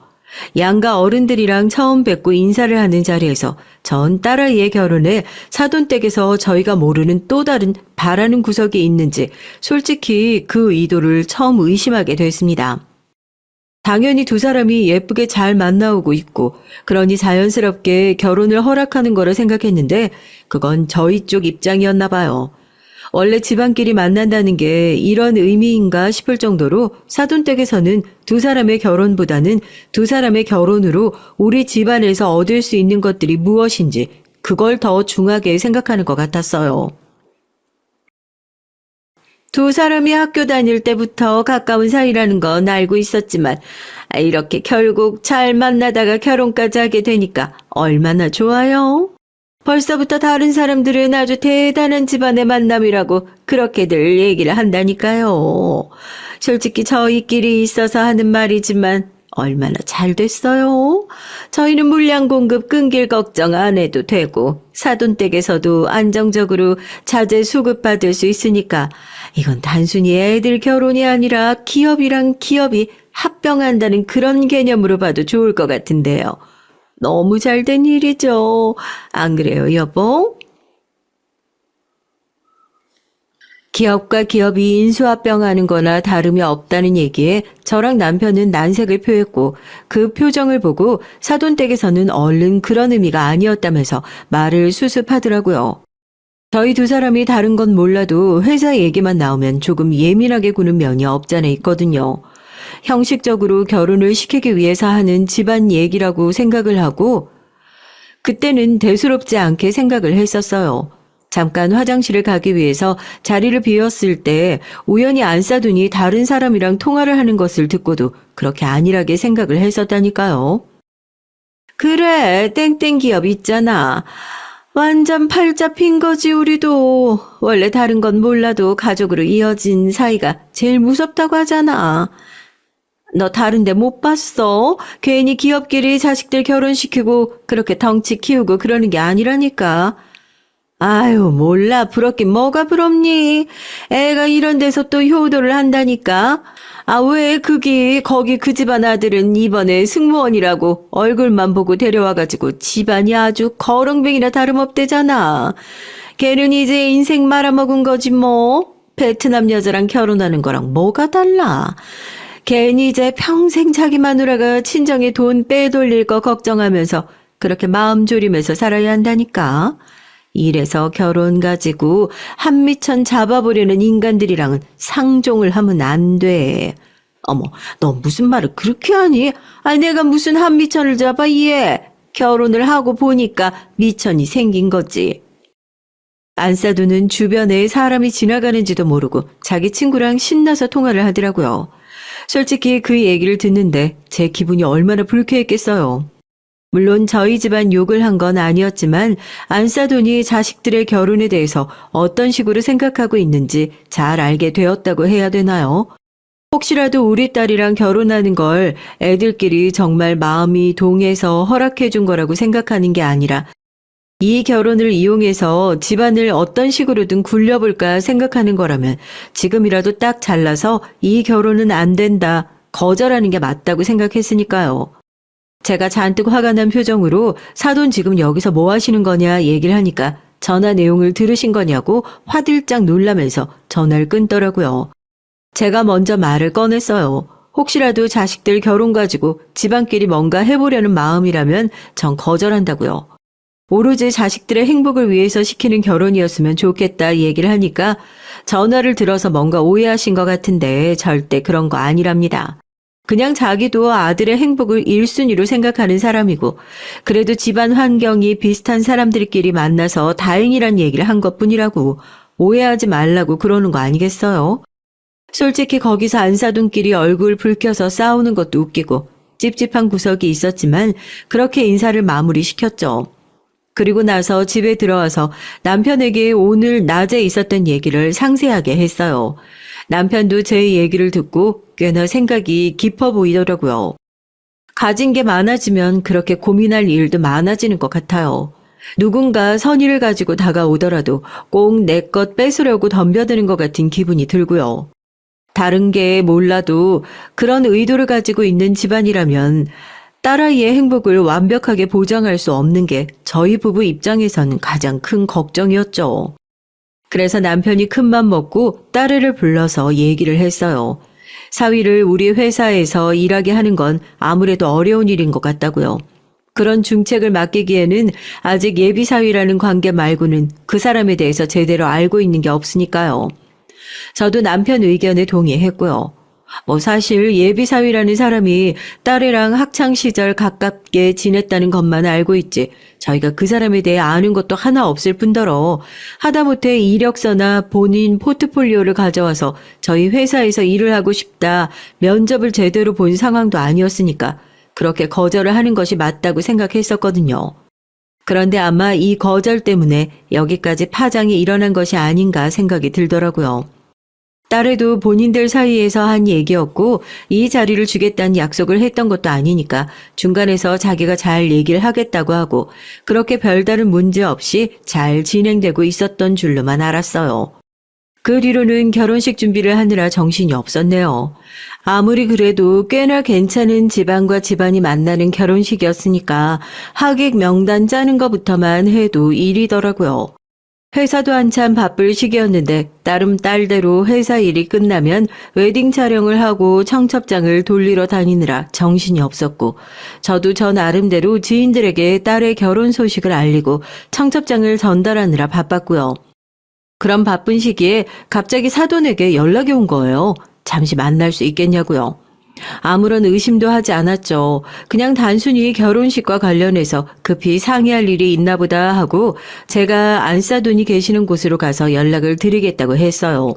양가 어른들이랑 처음 뵙고 인사를 하는 자리에서 전 딸아이의 결혼에 사돈댁에서 저희가 모르는 또 다른 바라는 구석이 있는지 솔직히 그 의도를 처음 의심하게 됐습니다. 당연히 두 사람이 예쁘게 잘 만나오고 있고 그러니 자연스럽게 결혼을 허락하는 거라 생각했는데 그건 저희 쪽 입장이었나 봐요. 원래 집안끼리 만난다는 게 이런 의미인가 싶을 정도로 사돈댁에서는 두 사람의 결혼보다는 두 사람의 결혼으로 우리 집안에서 얻을 수 있는 것들이 무엇인지 그걸 더 중하게 생각하는 것 같았어요. 두 사람이 학교 다닐 때부터 가까운 사이라는 건 알고 있었지만 이렇게 결국 잘 만나다가 결혼까지 하게 되니까 얼마나 좋아요. 벌써부터 다른 사람들은 아주 대단한 집안의 만남이라고 그렇게들 얘기를 한다니까요. 솔직히 저희끼리 있어서 하는 말이지만 얼마나 잘 됐어요. 저희는 물량 공급 끊길 걱정 안 해도 되고 사돈댁에서도 안정적으로 자재 수급받을 수 있으니까 이건 단순히 애들 결혼이 아니라 기업이랑 기업이 합병한다는 그런 개념으로 봐도 좋을 것 같은데요. 너무 잘된 일이죠. 안 그래요, 여보? 기업과 기업이 인수합병하는 거나 다름이 없다는 얘기에 저랑 남편은 난색을 표했고 그 표정을 보고 사돈댁에서는 얼른 그런 의미가 아니었다면서 말을 수습하더라고요. 저희 두 사람이 다른 건 몰라도 회사 얘기만 나오면 조금 예민하게 구는 면이 없잖아 있거든요. 형식적으로 결혼을 시키기 위해서 하는 집안 얘기라고 생각을 하고 그때는 대수롭지 않게 생각을 했었어요. 잠깐 화장실을 가기 위해서 자리를 비웠을 때 우연히 안싸두니 다른 사람이랑 통화를 하는 것을 듣고도 그렇게 안일하게 생각을 했었다니까요. 그래, 땡땡 기업 있잖아. 완전 팔자 핀 거지, 우리도. 원래 다른 건 몰라도 가족으로 이어진 사이가 제일 무섭다고 하잖아. 너 다른데 못 봤어? 괜히 기업끼리 자식들 결혼시키고 그렇게 덩치 키우고 그러는 게 아니라니까. 아유, 몰라. 부럽긴 뭐가 부럽니? 애가 이런 데서 또 효도를 한다니까. 아, 왜 거기 그 집안 아들은 이번에 승무원이라고 얼굴만 보고 데려와가지고 집안이 아주 거렁뱅이나 다름없대잖아. 걔는 이제 인생 말아먹은 거지 뭐. 베트남 여자랑 결혼하는 거랑 뭐가 달라. 괜히 이제 평생 자기 마누라가 친정에 돈 빼돌릴 거 걱정하면서 그렇게 마음 졸이면서 살아야 한다니까. 이래서 결혼 가지고 한미천 잡아보려는 인간들이랑은 상종을 하면 안 돼. 어머, 너 무슨 말을 그렇게 하니? 아니, 내가 무슨 한미천을 잡아, 얘. 결혼을 하고 보니까 미천이 생긴 거지. 안싸두는 주변에 사람이 지나가는지도 모르고 자기 친구랑 신나서 통화를 하더라고요. 솔직히 그 얘기를 듣는데 제 기분이 얼마나 불쾌했겠어요. 물론 저희 집안 욕을 한 건 아니었지만 안싸돈이 자식들의 결혼에 대해서 어떤 식으로 생각하고 있는지 잘 알게 되었다고 해야 되나요? 혹시라도 우리 딸이랑 결혼하는 걸 애들끼리 정말 마음이 동해서 허락해 준 거라고 생각하는 게 아니라 이 결혼을 이용해서 집안을 어떤 식으로든 굴려볼까 생각하는 거라면 지금이라도 딱 잘라서 이 결혼은 안 된다, 거절하는 게 맞다고 생각했으니까요. 제가 잔뜩 화가 난 표정으로 사돈 지금 여기서 뭐 하시는 거냐 얘기를 하니까 전화 내용을 들으신 거냐고 화들짝 놀라면서 전화를 끊더라고요. 제가 먼저 말을 꺼냈어요. 혹시라도 자식들 결혼 가지고 집안끼리 뭔가 해보려는 마음이라면 전 거절한다고요. 오로지 자식들의 행복을 위해서 시키는 결혼이었으면 좋겠다 얘기를 하니까 전화를 들어서 뭔가 오해하신 것 같은데 절대 그런 거 아니랍니다. 그냥 자기도 아들의 행복을 1순위로 생각하는 사람이고 그래도 집안 환경이 비슷한 사람들끼리 만나서 다행이란 얘기를 한 것뿐이라고 오해하지 말라고 그러는 거 아니겠어요? 솔직히 거기서 안사돈끼리 얼굴 붉혀서 싸우는 것도 웃기고 찝찝한 구석이 있었지만 그렇게 인사를 마무리시켰죠. 그리고 나서 집에 들어와서 남편에게 오늘 낮에 있었던 얘기를 상세하게 했어요. 남편도 제 얘기를 듣고 꽤나 생각이 깊어 보이더라고요. 가진 게 많아지면 그렇게 고민할 일도 많아지는 것 같아요. 누군가 선의를 가지고 다가오더라도 꼭 내 것 뺏으려고 덤벼드는 것 같은 기분이 들고요. 다른 게 몰라도 그런 의도를 가지고 있는 집안이라면 딸아이의 행복을 완벽하게 보장할 수 없는 게 저희 부부 입장에서는 가장 큰 걱정이었죠. 그래서 남편이 큰맘 먹고 딸애를 불러서 얘기를 했어요. 사위를 우리 회사에서 일하게 하는 건 아무래도 어려운 일인 것 같다고요. 그런 중책을 맡기기에는 아직 예비사위라는 관계 말고는 그 사람에 대해서 제대로 알고 있는 게 없으니까요. 저도 남편 의견에 동의했고요. 사실 예비사위라는 사람이 딸애랑 학창시절 가깝게 지냈다는 것만 알고 있지 저희가 그 사람에 대해 아는 것도 하나 없을 뿐더러 하다못해 이력서나 본인 포트폴리오를 가져와서 저희 회사에서 일을 하고 싶다 면접을 제대로 본 상황도 아니었으니까 그렇게 거절을 하는 것이 맞다고 생각했었거든요. 그런데 아마 이 거절 때문에 여기까지 파장이 일어난 것이 아닌가 생각이 들더라고요. 딸애도 본인들 사이에서 한 얘기였고 이 자리를 주겠다는 약속을 했던 것도 아니니까 중간에서 자기가 잘 얘기를 하겠다고 하고 그렇게 별다른 문제 없이 잘 진행되고 있었던 줄로만 알았어요. 그 뒤로는 결혼식 준비를 하느라 정신이 없었네요. 아무리 그래도 꽤나 괜찮은 집안과 집안이 만나는 결혼식이었으니까 하객 명단 짜는 것부터만 해도 일이더라고요. 회사도 한참 바쁠 시기였는데 나름 딸대로 회사 일이 끝나면 웨딩 촬영을 하고 청첩장을 돌리러 다니느라 정신이 없었고 저도 저 나름대로 지인들에게 딸의 결혼 소식을 알리고 청첩장을 전달하느라 바빴고요. 그런 바쁜 시기에 갑자기 사돈에게 연락이 온 거예요. 잠시 만날 수 있겠냐고요. 아무런 의심도 하지 않았죠. 그냥 단순히 결혼식과 관련해서 급히 상의할 일이 있나 보다 하고 제가 안사돈이 계시는 곳으로 가서 연락을 드리겠다고 했어요.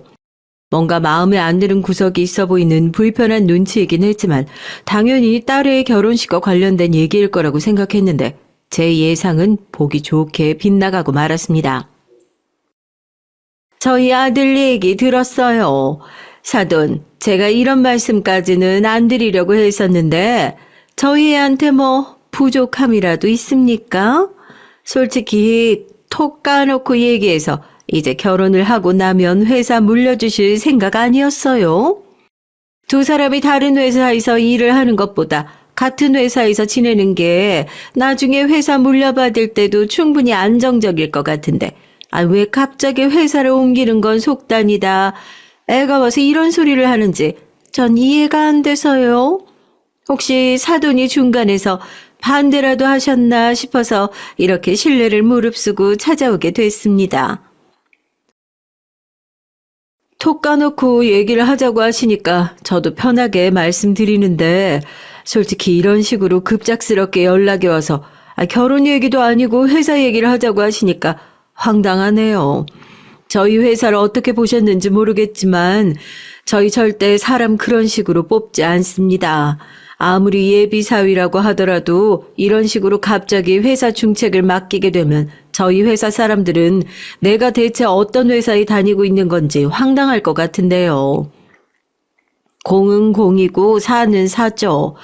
뭔가 마음에 안 드는 구석이 있어 보이는 불편한 눈치이긴 했지만 당연히 딸의 결혼식과 관련된 얘기일 거라고 생각했는데 제 예상은 보기 좋게 빗나가고 말았습니다. 저희 아들 얘기 들었어요. 사돈, 제가 이런 말씀까지는 안 드리려고 했었는데 저희 애한테 뭐 부족함이라도 있습니까? 솔직히 톡 까놓고 얘기해서 이제 결혼을 하고 나면 회사 물려주실 생각 아니었어요? 두 사람이 다른 회사에서 일을 하는 것보다 같은 회사에서 지내는 게 나중에 회사 물려받을 때도 충분히 안정적일 것 같은데 왜 갑자기 회사를 옮기는 건 속단이다. 애가 와서 이런 소리를 하는지 전 이해가 안 돼서요. 혹시 사돈이 중간에서 반대라도 하셨나 싶어서 이렇게 신뢰를 무릅쓰고 찾아오게 됐습니다. 톡 까놓고 얘기를 하자고 하시니까 저도 편하게 말씀드리는데 솔직히 이런 식으로 급작스럽게 연락이 와서 결혼 얘기도 아니고 회사 얘기를 하자고 하시니까 황당하네요. 저희 회사를 어떻게 보셨는지 모르겠지만 저희 절대 사람 그런 식으로 뽑지 않습니다. 아무리 예비 사위라고 하더라도 이런 식으로 갑자기 회사 중책을 맡기게 되면 저희 회사 사람들은 내가 대체 어떤 회사에 다니고 있는 건지 황당할 것 같은데요. 공은 공이고 사는 사죠.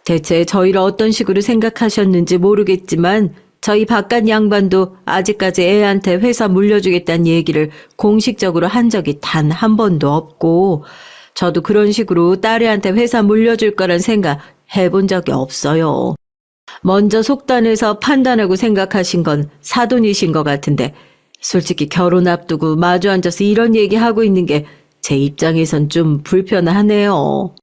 대체 저희를 어떤 식으로 생각하셨는지 모르겠지만 저희 바깥 양반도 아직까지 애한테 회사 물려주겠다는 얘기를 공식적으로 한 적이 단 한 번도 없고 저도 그런 식으로 딸애한테 회사 물려줄 거란 생각 해본 적이 없어요. 먼저 속단해서 판단하고 생각하신 건 사돈이신 것 같은데 솔직히 결혼 앞두고 마주 앉아서 이런 얘기하고 있는 게 제 입장에선 좀 불편하네요.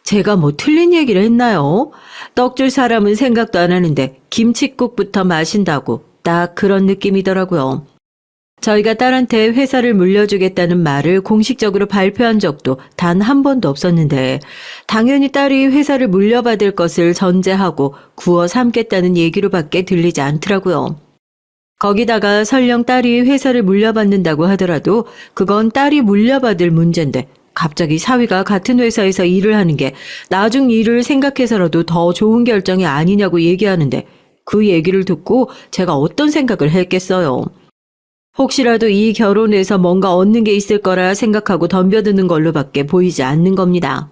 제가 뭐 틀린 얘기를 했나요? 떡 줄 사람은 생각도 안 하는데 김칫국부터 마신다고 딱 그런 느낌이더라고요. 저희가 딸한테 회사를 물려주겠다는 말을 공식적으로 발표한 적도 단 한 번도 없었는데 당연히 딸이 회사를 물려받을 것을 전제하고 구워 삼겠다는 얘기로밖에 들리지 않더라고요. 거기다가 설령 딸이 회사를 물려받는다고 하더라도 그건 딸이 물려받을 문제인데 갑자기 사위가 같은 회사에서 일을 하는 게 나중 일을 생각해서라도 더 좋은 결정이 아니냐고 얘기하는데 그 얘기를 듣고 제가 어떤 생각을 했겠어요. 혹시라도 이 결혼에서 뭔가 얻는 게 있을 거라 생각하고 덤벼드는 걸로밖에 보이지 않는 겁니다.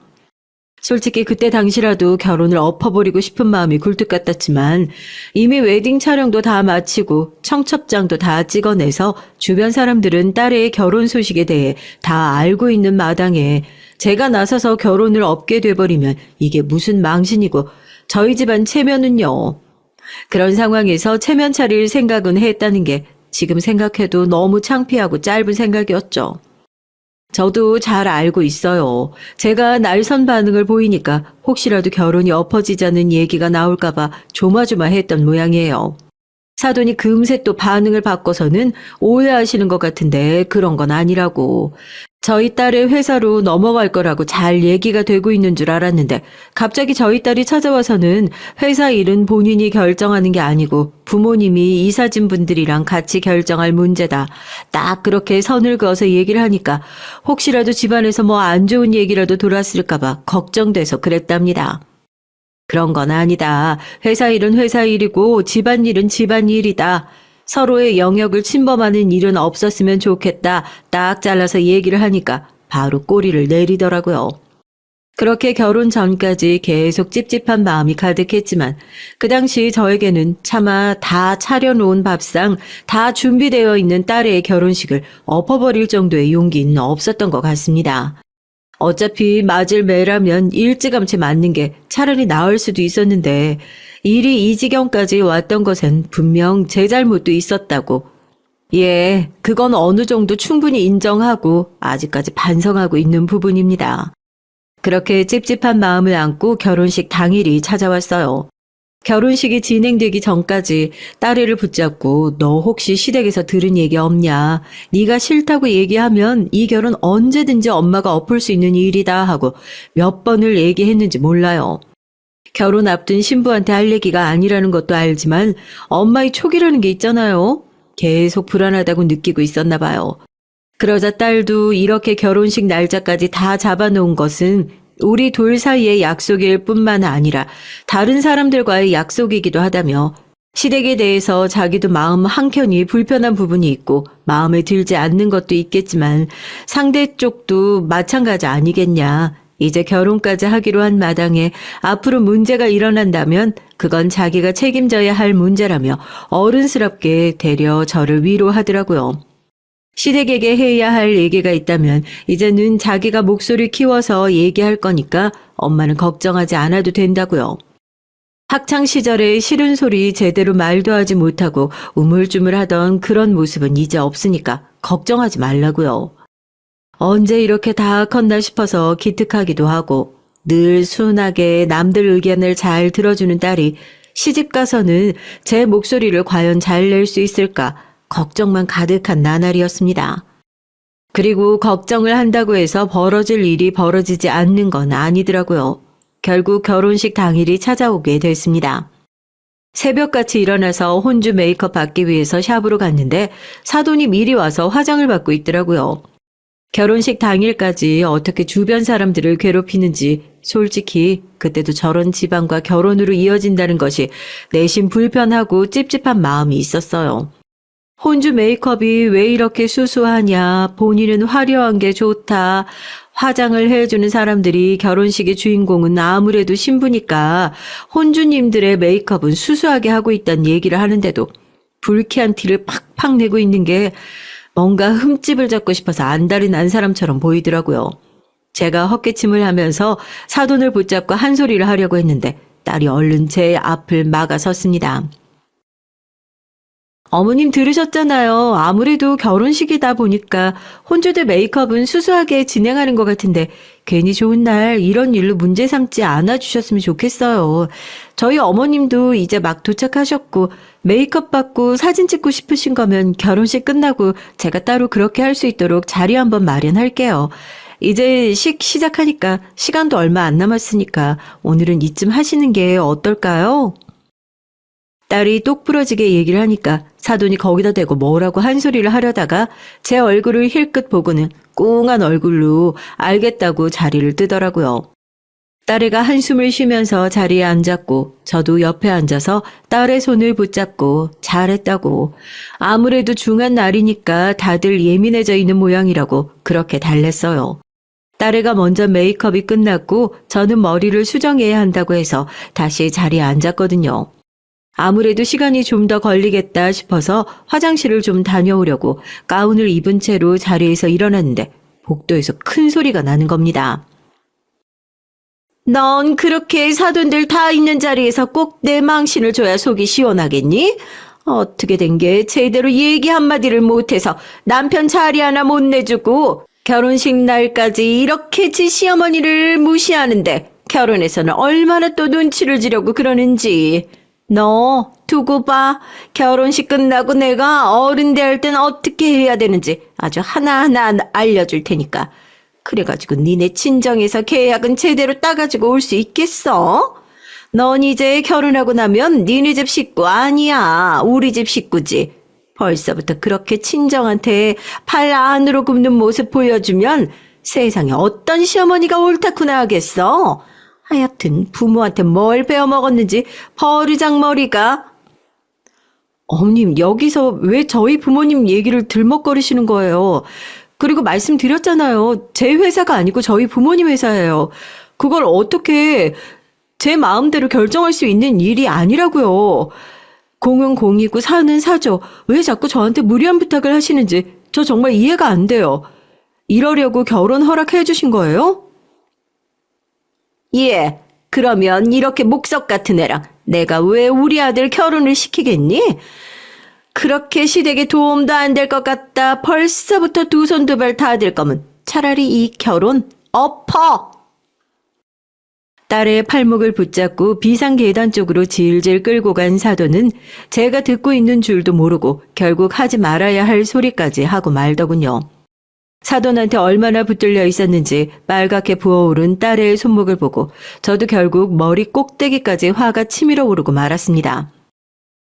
솔직히 그때 당시라도 결혼을 엎어버리고 싶은 마음이 굴뚝 같았지만 이미 웨딩 촬영도 다 마치고 청첩장도 다 찍어내서 주변 사람들은 딸의 결혼 소식에 대해 다 알고 있는 마당에 제가 나서서 결혼을 엎게 돼버리면 이게 무슨 망신이고 저희 집안 체면은요. 그런 상황에서 체면 차릴 생각은 했다는 게 지금 생각해도 너무 창피하고 짧은 생각이었죠. 저도 잘 알고 있어요. 제가 날선 반응을 보이니까 혹시라도 결혼이 엎어지자는 얘기가 나올까봐 조마조마했던 모양이에요. 사돈이 금세 또 반응을 바꿔서는 오해하시는 것 같은데 그런 건 아니라고. 저희 딸의 회사로 넘어갈 거라고 잘 얘기가 되고 있는 줄 알았는데 갑자기 저희 딸이 찾아와서는 회사 일은 본인이 결정하는 게 아니고 부모님이 이사진 분들이랑 같이 결정할 문제다. 딱 그렇게 선을 그어서 얘기를 하니까 혹시라도 집안에서 뭐 안 좋은 얘기라도 돌았을까 봐 걱정돼서 그랬답니다. 그런 건 아니다. 회사 일은 회사 일이고 집안 일은 집안 일이다. 서로의 영역을 침범하는 일은 없었으면 좋겠다. 딱 잘라서 얘기를 하니까 바로 꼬리를 내리더라고요. 그렇게 결혼 전까지 계속 찝찝한 마음이 가득했지만 그 당시 저에게는 차마 다 차려놓은 밥상, 다 준비되어 있는 딸의 결혼식을 엎어버릴 정도의 용기는 없었던 것 같습니다. 어차피 맞을 매라면 일찌감치 맞는 게 차라리 나을 수도 있었는데 일이 이 지경까지 왔던 것엔 분명 제 잘못도 있었다고. 예, 그건 어느 정도 충분히 인정하고 아직까지 반성하고 있는 부분입니다. 그렇게 찝찝한 마음을 안고 결혼식 당일이 찾아왔어요. 결혼식이 진행되기 전까지 딸애를 붙잡고 너 혹시 시댁에서 들은 얘기 없냐? 네가 싫다고 얘기하면 이 결혼 언제든지 엄마가 엎을 수 있는 일이다 하고 몇 번을 얘기했는지 몰라요. 결혼 앞둔 신부한테 할 얘기가 아니라는 것도 알지만 엄마의 촉이라는 게 있잖아요. 계속 불안하다고 느끼고 있었나 봐요. 그러자 딸도 이렇게 결혼식 날짜까지 다 잡아놓은 것은 우리 둘 사이의 약속일 뿐만 아니라 다른 사람들과의 약속이기도 하다며 시댁에 대해서 자기도 마음 한켠이 불편한 부분이 있고 마음에 들지 않는 것도 있겠지만 상대 쪽도 마찬가지 아니겠냐. 이제 결혼까지 하기로 한 마당에 앞으로 문제가 일어난다면 그건 자기가 책임져야 할 문제라며 어른스럽게 되려 저를 위로하더라고요. 시댁에게 해야 할 얘기가 있다면 이제는 자기가 목소리 키워서 얘기할 거니까 엄마는 걱정하지 않아도 된다고요. 학창 시절에 싫은 소리 제대로 말도 하지 못하고 우물쭈물하던 그런 모습은 이제 없으니까 걱정하지 말라고요. 언제 이렇게 다 컸나 싶어서 기특하기도 하고 늘 순하게 남들 의견을 잘 들어주는 딸이 시집 가서는 제 목소리를 과연 잘 낼 수 있을까 걱정만 가득한 나날이었습니다. 그리고 걱정을 한다고 해서 벌어질 일이 벌어지지 않는 건 아니더라고요. 결국 결혼식 당일이 찾아오게 됐습니다. 새벽같이 일어나서 혼주 메이크업 받기 위해서 샵으로 갔는데 사돈이 미리 와서 화장을 받고 있더라고요. 결혼식 당일까지 어떻게 주변 사람들을 괴롭히는지 솔직히 그때도 저런 집안과 결혼으로 이어진다는 것이 내심 불편하고 찝찝한 마음이 있었어요. 혼주 메이크업이 왜 이렇게 수수하냐, 본인은 화려한 게 좋다, 화장을 해주는 사람들이 결혼식의 주인공은 아무래도 신부니까 혼주님들의 메이크업은 수수하게 하고 있다는 얘기를 하는데도 불쾌한 티를 팍팍 내고 있는 게 뭔가 흠집을 잡고 싶어서 안달이 난 사람처럼 보이더라고요. 제가 헛기침을 하면서 사돈을 붙잡고 한 소리를 하려고 했는데 딸이 얼른 제 앞을 막아섰습니다. 어머님 들으셨잖아요. 아무래도 결혼식이다 보니까 혼주들 메이크업은 수수하게 진행하는 것 같은데 괜히 좋은 날 이런 일로 문제 삼지 않아 주셨으면 좋겠어요. 저희 어머님도 이제 막 도착하셨고 메이크업 받고 사진 찍고 싶으신 거면 결혼식 끝나고 제가 따로 그렇게 할 수 있도록 자리 한번 마련할게요. 이제 시작하니까 시간도 얼마 안 남았으니까 오늘은 이쯤 하시는 게 어떨까요? 딸이 똑부러지게 얘기를 하니까 사돈이 거기다 대고 뭐라고 한 소리를 하려다가 제 얼굴을 힐끗 보고는 꽁한 얼굴로 알겠다고 자리를 뜨더라고요. 딸애가 한숨을 쉬면서 자리에 앉았고 저도 옆에 앉아서 딸의 손을 붙잡고 잘했다고 아무래도 중한 날이니까 다들 예민해져 있는 모양이라고 그렇게 달랬어요. 딸애가 먼저 메이크업이 끝났고 저는 머리를 수정해야 한다고 해서 다시 자리에 앉았거든요. 아무래도 시간이 좀 더 걸리겠다 싶어서 화장실을 좀 다녀오려고 가운을 입은 채로 자리에서 일어났는데 복도에서 큰 소리가 나는 겁니다. 넌 그렇게 사돈들 다 있는 자리에서 꼭 내 망신을 줘야 속이 시원하겠니? 어떻게 된 게 제대로 얘기 한마디를 못해서 남편 자리 하나 못 내주고 결혼식 날까지 이렇게 지 시어머니를 무시하는데 결혼해서는 얼마나 또 눈치를 주려고 그러는지. 너 두고 봐. 결혼식 끝나고 내가 어른 대할 땐 어떻게 해야 되는지 아주 하나하나 알려줄 테니까. 그래가지고 니네 친정에서 계약은 제대로 따가지고 올 수 있겠어? 넌 이제 결혼하고 나면 니네 집 식구 아니야. 우리 집 식구지. 벌써부터 그렇게 친정한테 팔 안으로 굽는 모습 보여주면 세상에 어떤 시어머니가 옳다구나 하겠어? 하여튼 부모한테 뭘 배워먹었는지 버르장머리가. 어머님 여기서 왜 저희 부모님 얘기를 들먹거리시는 거예요? 그리고 말씀드렸잖아요. 제 회사가 아니고 저희 부모님 회사예요. 그걸 어떻게 제 마음대로 결정할 수 있는 일이 아니라고요. 공은 공이고 사는 사죠. 왜 자꾸 저한테 무리한 부탁을 하시는지 저 정말 이해가 안 돼요. 이러려고 결혼 허락해 주신 거예요? 예, 그러면 이렇게 목석 같은 애랑 내가 왜 우리 아들 결혼을 시키겠니? 그렇게 시댁에 도움도 안 될 것 같다. 벌써부터 두 손 두 발 다 될 거면 차라리 이 결혼 엎어! 딸의 팔목을 붙잡고 비상계단 쪽으로 질질 끌고 간 사돈은 제가 듣고 있는 줄도 모르고 결국 하지 말아야 할 소리까지 하고 말더군요. 사돈한테 얼마나 붙들려 있었는지 빨갛게 부어오른 딸의 손목을 보고 저도 결국 머리 꼭대기까지 화가 치밀어 오르고 말았습니다.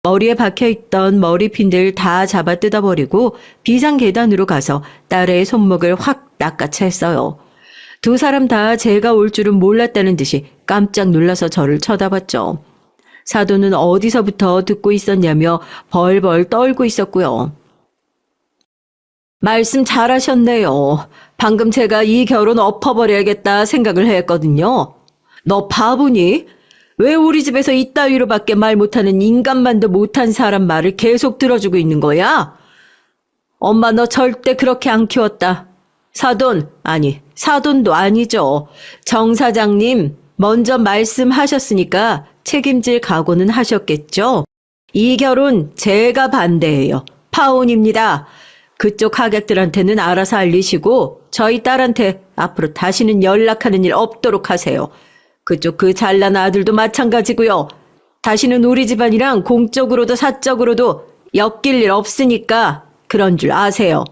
머리에 박혀있던 머리핀들 다 잡아 뜯어버리고 비상계단으로 가서 딸의 손목을 확 낚아챘어요. 두 사람 다 제가 올 줄은 몰랐다는 듯이 깜짝 놀라서 저를 쳐다봤죠. 사돈은 어디서부터 듣고 있었냐며 벌벌 떨고 있었고요. 말씀 잘하셨네요. 방금 제가 이 결혼 엎어버려야겠다 생각을 했거든요. 너 바보니? 왜 우리 집에서 이따위로밖에 말 못하는 인간만도 못한 사람 말을 계속 들어주고 있는 거야? 엄마 너 절대 그렇게 안 키웠다. 사돈, 아니 사돈도 아니죠. 정 사장님 먼저 말씀하셨으니까 책임질 각오는 하셨겠죠. 이 결혼 제가 반대해요. 파혼입니다. 그쪽 하객들한테는 알아서 알리시고 저희 딸한테 앞으로 다시는 연락하는 일 없도록 하세요. 그쪽 그 잘난 아들도 마찬가지고요. 다시는 우리 집안이랑 공적으로도 사적으로도 엮일 일 없으니까 그런 줄 아세요.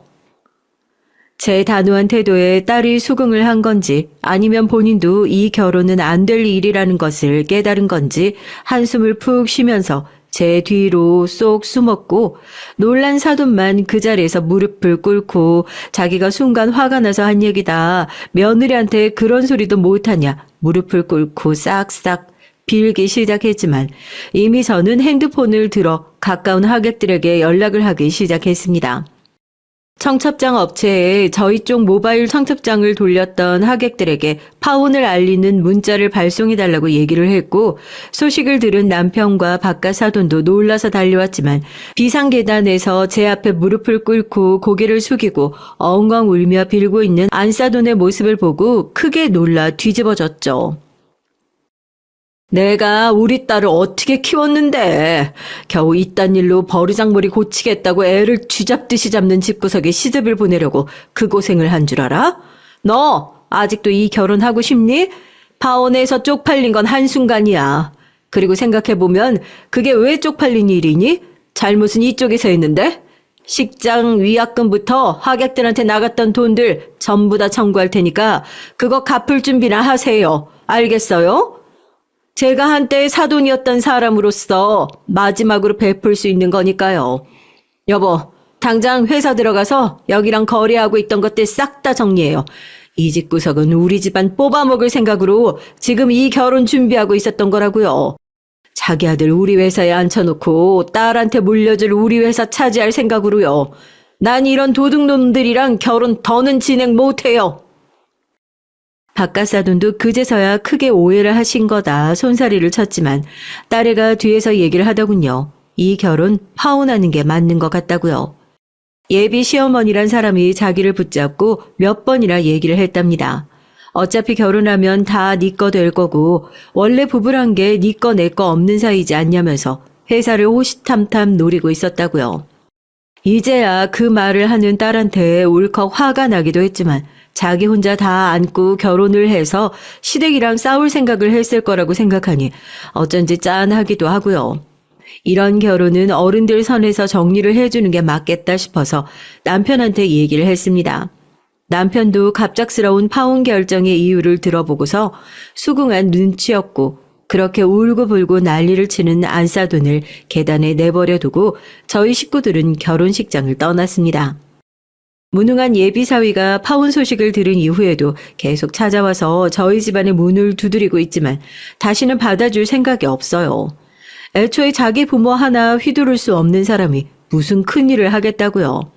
제 단호한 태도에 딸이 수긍을 한 건지 아니면 본인도 이 결혼은 안 될 일이라는 것을 깨달은 건지 한숨을 푹 쉬면서 제 뒤로 쏙 숨었고 놀란 사돈만 그 자리에서 무릎을 꿇고 자기가 순간 화가 나서 한 얘기다. 며느리한테 그런 소리도 못하냐. 무릎을 꿇고 싹싹 빌기 시작했지만 이미 저는 핸드폰을 들어 가까운 하객들에게 연락을 하기 시작했습니다. 청첩장 업체에 저희 쪽 모바일 청첩장을 돌렸던 하객들에게 파혼을 알리는 문자를 발송해달라고 얘기를 했고 소식을 들은 남편과 바깥 사돈도 놀라서 달려왔지만 비상계단에서 제 앞에 무릎을 꿇고 고개를 숙이고 엉엉 울며 빌고 있는 안사돈의 모습을 보고 크게 놀라 뒤집어졌죠. 내가 우리 딸을 어떻게 키웠는데 겨우 이딴 일로 버르장머리 고치겠다고 애를 쥐잡듯이 잡는 집구석에 시집을 보내려고 그 고생을 한 줄 알아? 너 아직도 이 결혼하고 싶니? 파혼에서 쪽팔린 건 한순간이야. 그리고 생각해보면 그게 왜 쪽팔린 일이니? 잘못은 이쪽에서 했는데? 식장 위약금부터 하객들한테 나갔던 돈들 전부 다 청구할 테니까 그거 갚을 준비나 하세요. 알겠어요? 제가 한때 사돈이었던 사람으로서 마지막으로 베풀 수 있는 거니까요. 여보, 당장 회사 들어가서 여기랑 거래하고 있던 것들 싹 다 정리해요. 이 집구석은 우리 집안 뽑아먹을 생각으로 지금 이 결혼 준비하고 있었던 거라고요. 자기 아들 우리 회사에 앉혀놓고 딸한테 물려줄 우리 회사 차지할 생각으로요. 난 이런 도둑놈들이랑 결혼 더는 진행 못해요. 바깥사돈도 그제서야 크게 오해를 하신 거다 손사리를 쳤지만 딸애가 뒤에서 얘기를 하더군요. 이 결혼 파혼하는 게 맞는 것 같다고요. 예비 시어머니란 사람이 자기를 붙잡고 몇 번이나 얘기를 했답니다. 어차피 결혼하면 다 네 거 될 거고 원래 부부란 게 네 거 내 거 없는 사이지 않냐면서 회사를 호시탐탐 노리고 있었다고요. 이제야 그 말을 하는 딸한테 울컥 화가 나기도 했지만 자기 혼자 다 안고 결혼을 해서 시댁이랑 싸울 생각을 했을 거라고 생각하니 어쩐지 짠하기도 하고요. 이런 결혼은 어른들 선에서 정리를 해주는 게 맞겠다 싶어서 남편한테 얘기를 했습니다. 남편도 갑작스러운 파혼 결정의 이유를 들어보고서 수긍한 눈치였고 그렇게 울고불고 난리를 치는 안사돈을 계단에 내버려 두고 저희 식구들은 결혼식장을 떠났습니다. 무능한 예비사위가 파혼 소식을 들은 이후에도 계속 찾아와서 저희 집안의 문을 두드리고 있지만 다시는 받아줄 생각이 없어요. 애초에 자기 부모 하나 휘두를 수 없는 사람이 무슨 큰일을 하겠다고요.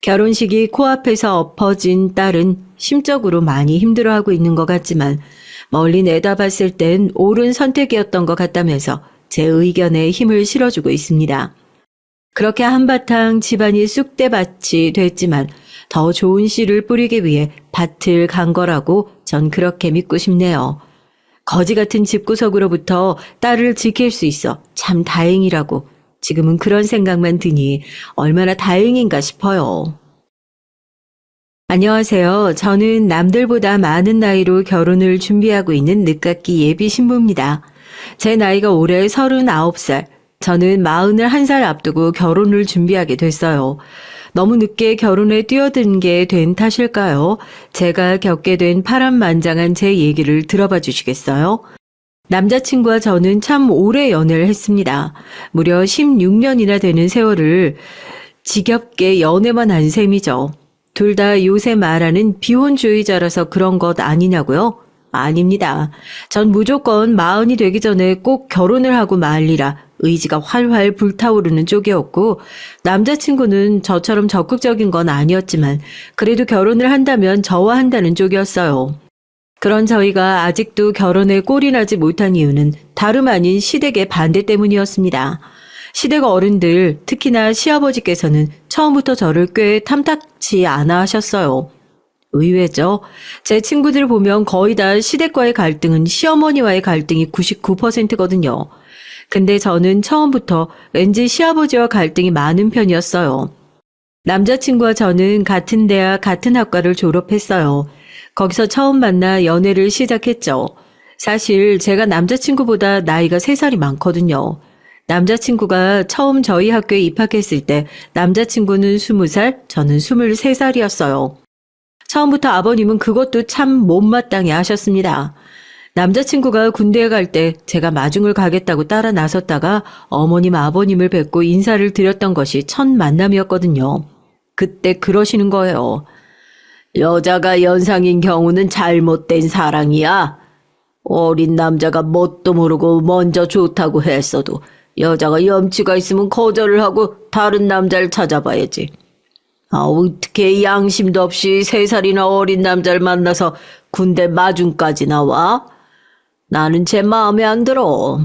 결혼식이 코앞에서 엎어진 딸은 심적으로 많이 힘들어하고 있는 것 같지만 멀리 내다봤을 땐 옳은 선택이었던 것 같다면서 제 의견에 힘을 실어주고 있습니다. 그렇게 한바탕 집안이 쑥대밭이 됐지만 더 좋은 씨를 뿌리기 위해 밭을 간 거라고 전 그렇게 믿고 싶네요. 거지 같은 집구석으로부터 딸을 지킬 수 있어 참 다행이라고 지금은 그런 생각만 드니 얼마나 다행인가 싶어요. 안녕하세요. 저는 남들보다 많은 나이로 결혼을 준비하고 있는 늦깎이 예비 신부입니다. 제 나이가 올해 39살, 저는 41살 앞두고 결혼을 준비하게 됐어요. 너무 늦게 결혼에 뛰어든 게 된 탓일까요? 제가 겪게 된 파란만장한 제 얘기를 들어봐 주시겠어요? 남자친구와 저는 참 오래 연애를 했습니다. 무려 16년이나 되는 세월을 지겹게 연애만 한 셈이죠. 둘 다 요새 말하는 비혼주의자라서 그런 것 아니냐고요? 아닙니다. 전 무조건 마흔이 되기 전에 꼭 결혼을 하고 말리라 의지가 활활 불타오르는 쪽이었고, 남자친구는 저처럼 적극적인 건 아니었지만 그래도 결혼을 한다면 저와 한다는 쪽이었어요. 그런 저희가 아직도 결혼에 꼴이 나지 못한 이유는 다름 아닌 시댁의 반대 때문이었습니다. 시댁 어른들, 특히나 시아버지께서는 처음부터 저를 꽤 탐탁치 않아 하셨어요. 의외죠. 제 친구들 보면 거의 다 시댁과의 갈등은 시어머니와의 갈등이 99%거든요. 근데 저는 처음부터 왠지 시아버지와 갈등이 많은 편이었어요. 남자친구와 저는 같은 대학, 같은 학과를 졸업했어요. 거기서 처음 만나 연애를 시작했죠. 사실 제가 남자친구보다 나이가 3살이 많거든요. 남자친구가 처음 저희 학교에 입학했을 때 남자친구는 20살, 저는 23살이었어요. 처음부터 아버님은 그것도 참 못마땅해 하셨습니다. 남자친구가 군대에 갈 때 제가 마중을 가겠다고 따라 나섰다가 어머님, 아버님을 뵙고 인사를 드렸던 것이 첫 만남이었거든요. 그때 그러시는 거예요. 여자가 연상인 경우는 잘못된 사랑이야. 어린 남자가 뭣도 모르고 먼저 좋다고 했어도 여자가 염치가 있으면 거절을 하고 다른 남자를 찾아봐야지. 어떻게 양심도 없이 3살이나 어린 남자를 만나서 군대 마중까지 나와? 나는 제 마음에 안 들어.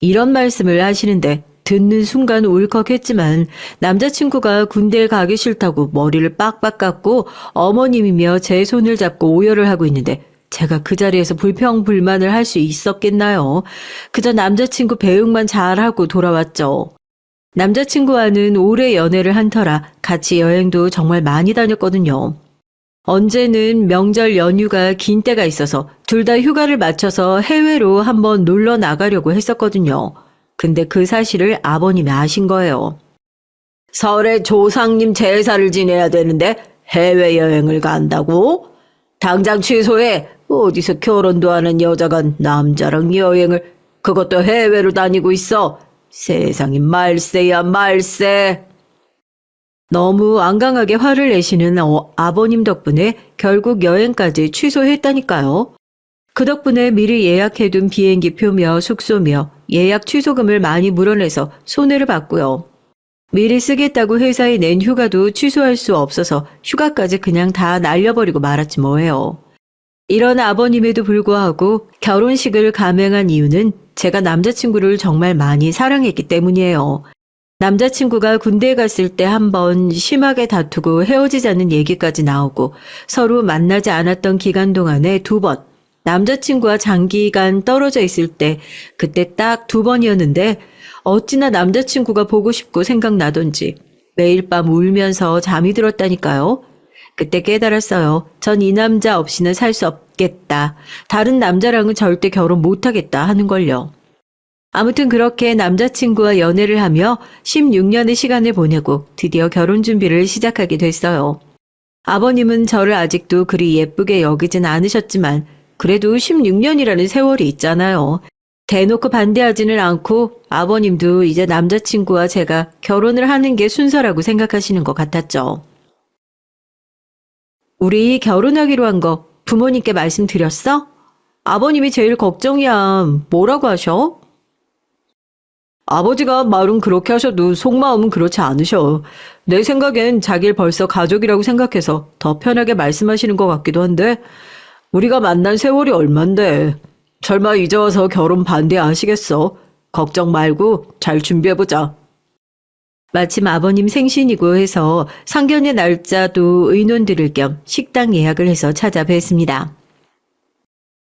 이런 말씀을 하시는데 듣는 순간 울컥했지만 남자친구가 군대에 가기 싫다고 머리를 빡빡 깎고 어머님이며 제 손을 잡고 오열을 하고 있는데 제가 그 자리에서 불평불만을 할 수 있었겠나요? 그저 남자친구 배웅만 잘하고 돌아왔죠. 남자친구와는 오래 연애를 한 터라 같이 여행도 정말 많이 다녔거든요. 언제는 명절 연휴가 긴 때가 있어서 둘 다 휴가를 맞춰서 해외로 한번 놀러 나가려고 했었거든요. 근데 그 사실을 아버님이 아신 거예요. 설에 조상님 제사를 지내야 되는데 해외여행을 간다고? 당장 취소해. 어디서 결혼도 하는 여자가 남자랑 여행을, 그것도 해외로 다니고 있어. 세상이 말세야 말세. 너무 완강하게 화를 내시는 아버님 덕분에 결국 여행까지 취소했다니까요. 그 덕분에 미리 예약해둔 비행기 표며 숙소며 예약 취소금을 많이 물어내서 손해를 봤고요. 미리 쓰겠다고 회사에 낸 휴가도 취소할 수 없어서 휴가까지 그냥 다 날려버리고 말았지 뭐예요. 이런 아버님에도 불구하고 결혼식을 감행한 이유는 제가 남자친구를 정말 많이 사랑했기 때문이에요. 남자친구가 군대에 갔을 때 한 번 심하게 다투고 헤어지자는 얘기까지 나오고 서로 만나지 않았던 기간 동안에 2번, 남자친구와 장기간 떨어져 있을 때 그때 딱 2번이었는데 어찌나 남자친구가 보고 싶고 생각나던지 매일 밤 울면서 잠이 들었다니까요. 그때 깨달았어요. 전 이 남자 없이는 살 수 없겠다. 다른 남자랑은 절대 결혼 못하겠다 하는 걸요. 아무튼 그렇게 남자친구와 연애를 하며 16년의 시간을 보내고 드디어 결혼 준비를 시작하게 됐어요. 아버님은 저를 아직도 그리 예쁘게 여기진 않으셨지만 그래도 16년이라는 세월이 있잖아요. 대놓고 반대하지는 않고 아버님도 이제 남자친구와 제가 결혼을 하는 게 순서라고 생각하시는 것 같았죠. 우리 결혼하기로 한 거 부모님께 말씀드렸어? 아버님이 제일 걱정이야. 뭐라고 하셔? 아버지가 말은 그렇게 하셔도 속마음은 그렇지 않으셔. 내 생각엔 자기를 벌써 가족이라고 생각해서 더 편하게 말씀하시는 것 같기도 한데 우리가 만난 세월이 얼만데 설마 이제 와서 결혼 반대하시겠어? 걱정 말고 잘 준비해보자. 마침 아버님 생신이고 해서 상견례 날짜도 의논 드릴 겸 식당 예약을 해서 찾아뵀습니다.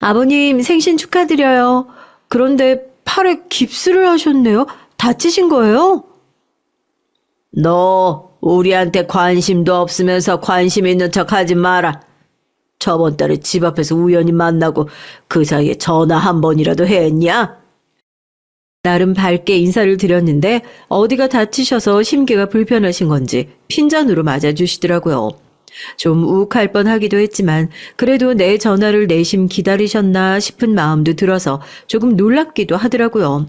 아버님 생신 축하드려요. 그런데 팔에 깁스를 하셨네요. 다치신 거예요? 너 우리한테 관심도 없으면서 관심 있는 척 하지 마라. 저번 달에 집 앞에서 우연히 만나고 그 사이에 전화 한 번이라도 했냐? 나름 밝게 인사를 드렸는데 어디가 다치셔서 심기가 불편하신 건지 핀잔으로 맞아주시더라고요. 좀 욱할 뻔하기도 했지만 그래도 내 전화를 내심 기다리셨나 싶은 마음도 들어서 조금 놀랍기도 하더라고요.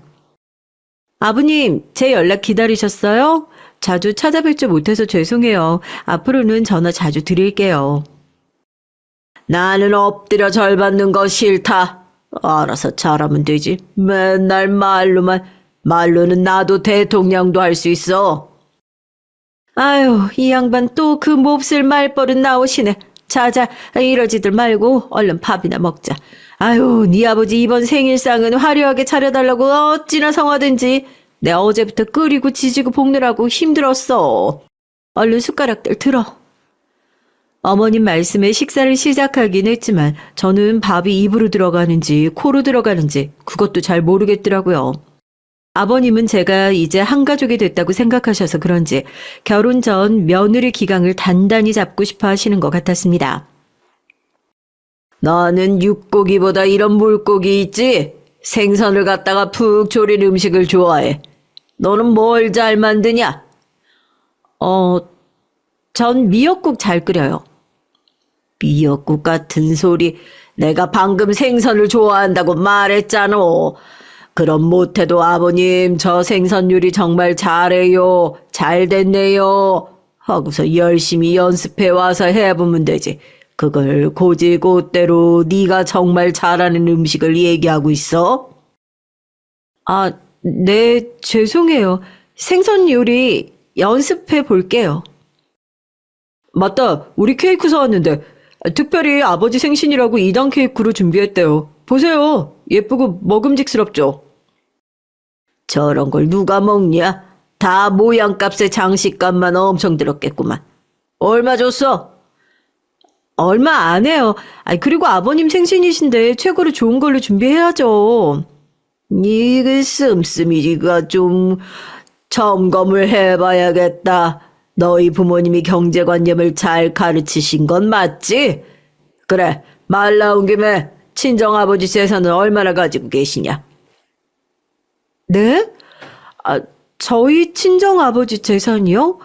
아버님, 제 연락 기다리셨어요? 자주 찾아뵙지 못해서 죄송해요. 앞으로는 전화 자주 드릴게요. 나는 엎드려 절 받는 거 싫다. 알아서 잘하면 되지. 맨날 말로만. 말로는 나도 대통령도 할 수 있어. 아유, 이 양반 또 그 몹쓸 말버릇 나오시네. 자자, 이러지들 말고 얼른 밥이나 먹자. 아유, 네 아버지 이번 생일상은 화려하게 차려달라고 어찌나 성화든지. 내 어제부터 끓이고 지지고 볶느라고 힘들었어. 얼른 숟가락들 들어. 어머님 말씀에 식사를 시작하긴 했지만 저는 밥이 입으로 들어가는지 코로 들어가는지 그것도 잘 모르겠더라고요. 아버님은 제가 이제 한 가족이 됐다고 생각하셔서 그런지 결혼 전 며느리 기강을 단단히 잡고 싶어 하시는 것 같았습니다. 나는 육고기보다 이런 물고기 있지? 생선을 갖다가 푹 졸인 음식을 좋아해. 너는 뭘 잘 만드냐? 전 미역국 잘 끓여요. 미역국 같은 소리. 내가 방금 생선을 좋아한다고 말했잖아. 그럼 못해도 아버님 저 생선 요리 정말 잘해요. 잘 됐네요. 하고서 열심히 연습해 와서 해보면 되지. 그걸 고지고대로 네가 정말 잘하는 음식을 얘기하고 있어? 아, 네, 죄송해요. 생선 요리 연습해 볼게요. 맞다. 우리 케이크 사왔는데 특별히 아버지 생신이라고 2단 케이크로 준비했대요. 보세요. 예쁘고 먹음직스럽죠? 저런 걸 누가 먹냐? 다 모양값에 장식값만 엄청 들었겠구만. 얼마 줬어? 얼마 안 해요. 그리고 아버님 생신이신데 최고로 좋은 걸로 준비해야죠. 이그 씀씀이가 좀 점검을 해봐야겠다. 너희 부모님이 경제관념을 잘 가르치신 건 맞지? 그래, 말 나온 김에 친정아버지 재산은 얼마나 가지고 계시냐? 네? 저희 친정아버지 재산이요?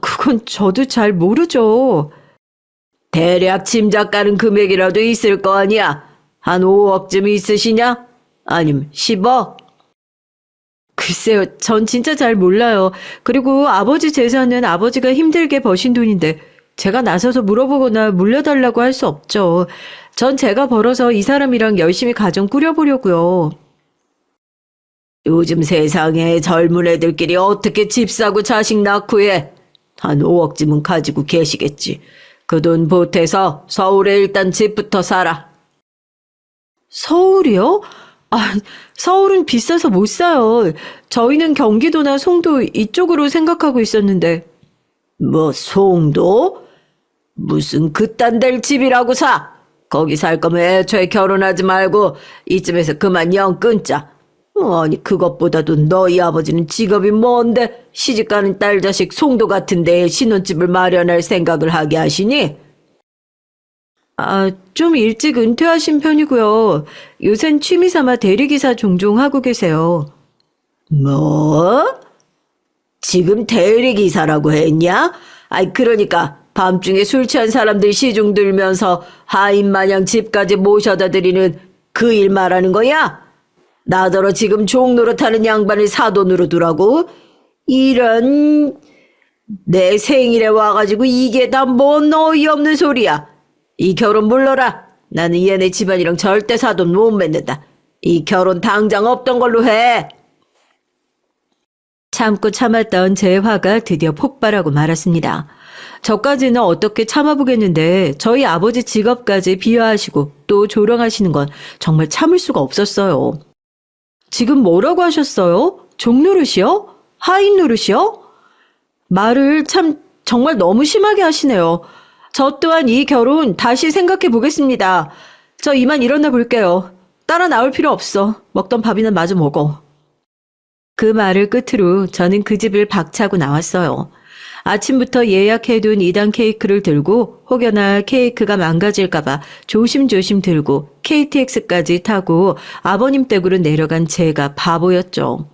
그건 저도 잘 모르죠. 대략 짐작 가는 금액이라도 있을 거 아니야? 한 5억쯤 있으시냐? 아니면 10억? 글쎄요, 전 진짜 잘 몰라요. 그리고 아버지 재산은 아버지가 힘들게 버신 돈인데 제가 나서서 물어보거나 물려달라고 할 수 없죠. 전 제가 벌어서 이 사람이랑 열심히 가정 꾸려보려고요. 요즘 세상에 젊은 애들끼리 어떻게 집 사고 자식 낳고 해? 한 5억쯤은 가지고 계시겠지. 그 돈 보태서 서울에 일단 집부터 사라. 서울이요? 서울은 비싸서 못 사요. 저희는 경기도나 송도 이쪽으로 생각하고 있었는데. 뭐 송도? 무슨 그딴 데를 집이라고 사? 거기 살 거면 애초에 결혼하지 말고 이쯤에서 그만 영 끊자. 아니 그것보다도 너희 아버지는 직업이 뭔데 시집가는 딸 자식 송도 같은 데에 신혼집을 마련할 생각을 하게 하시니? 좀 일찍 은퇴하신 편이고요. 요샌 취미삼아 대리기사 종종 하고 계세요. 뭐? 지금 대리기사라고 했냐? 그러니까 밤중에 술 취한 사람들 시중 들면서 하인 마냥 집까지 모셔다 드리는 그 일 말하는 거야? 나더러 지금 종노릇하는 양반을 사돈으로 두라고? 이런... 내 생일에 와가지고 이게 다 뭔 어이없는 소리야. 이 결혼 물러라. 나는 얘네 집안이랑 절대 사돈 못 맺는다. 이 결혼 당장 없던 걸로 해. 참고 참았던 제 화가 드디어 폭발하고 말았습니다. 저까지는 어떻게 참아보겠는데 저희 아버지 직업까지 비하하시고 또 조롱하시는 건 정말 참을 수가 없었어요. 지금 뭐라고 하셨어요? 종노릇이요? 하인 노릇이요? 말을 참 정말 너무 심하게 하시네요. 저 또한 이 결혼 다시 생각해 보겠습니다. 저 이만 일어나 볼게요. 따라 나올 필요 없어. 먹던 밥이나 마저 먹어. 그 말을 끝으로 저는 그 집을 박차고 나왔어요. 아침부터 예약해둔 2단 케이크를 들고 혹여나 케이크가 망가질까봐 조심조심 들고 KTX까지 타고 아버님 댁으로 내려간 제가 바보였죠.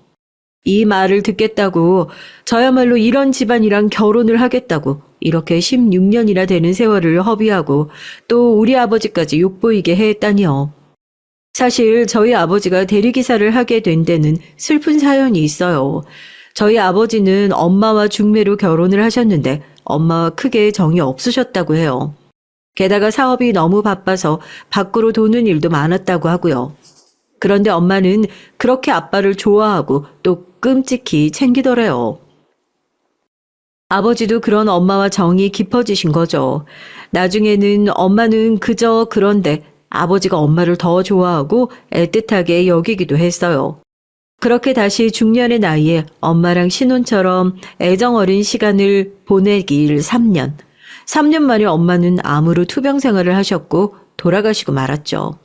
이 말을 듣겠다고 저야말로 이런 집안이랑 결혼을 하겠다고 이렇게 16년이나 되는 세월을 허비하고 또 우리 아버지까지 욕보이게 했다니요. 사실 저희 아버지가 대리기사를 하게 된 데는 슬픈 사연이 있어요. 저희 아버지는 엄마와 중매로 결혼을 하셨는데 엄마와 크게 정이 없으셨다고 해요. 게다가 사업이 너무 바빠서 밖으로 도는 일도 많았다고 하고요. 그런데 엄마는 그렇게 아빠를 좋아하고 또 끔찍히 챙기더래요. 아버지도 그런 엄마와 정이 깊어지신 거죠. 나중에는 엄마는 그저 그런데 아버지가 엄마를 더 좋아하고 애틋하게 여기기도 했어요. 그렇게 다시 중년의 나이에 엄마랑 신혼처럼 애정 어린 시간을 보내길 3년. 3년 만에 엄마는 암으로 투병 생활을 하셨고 돌아가시고 말았죠.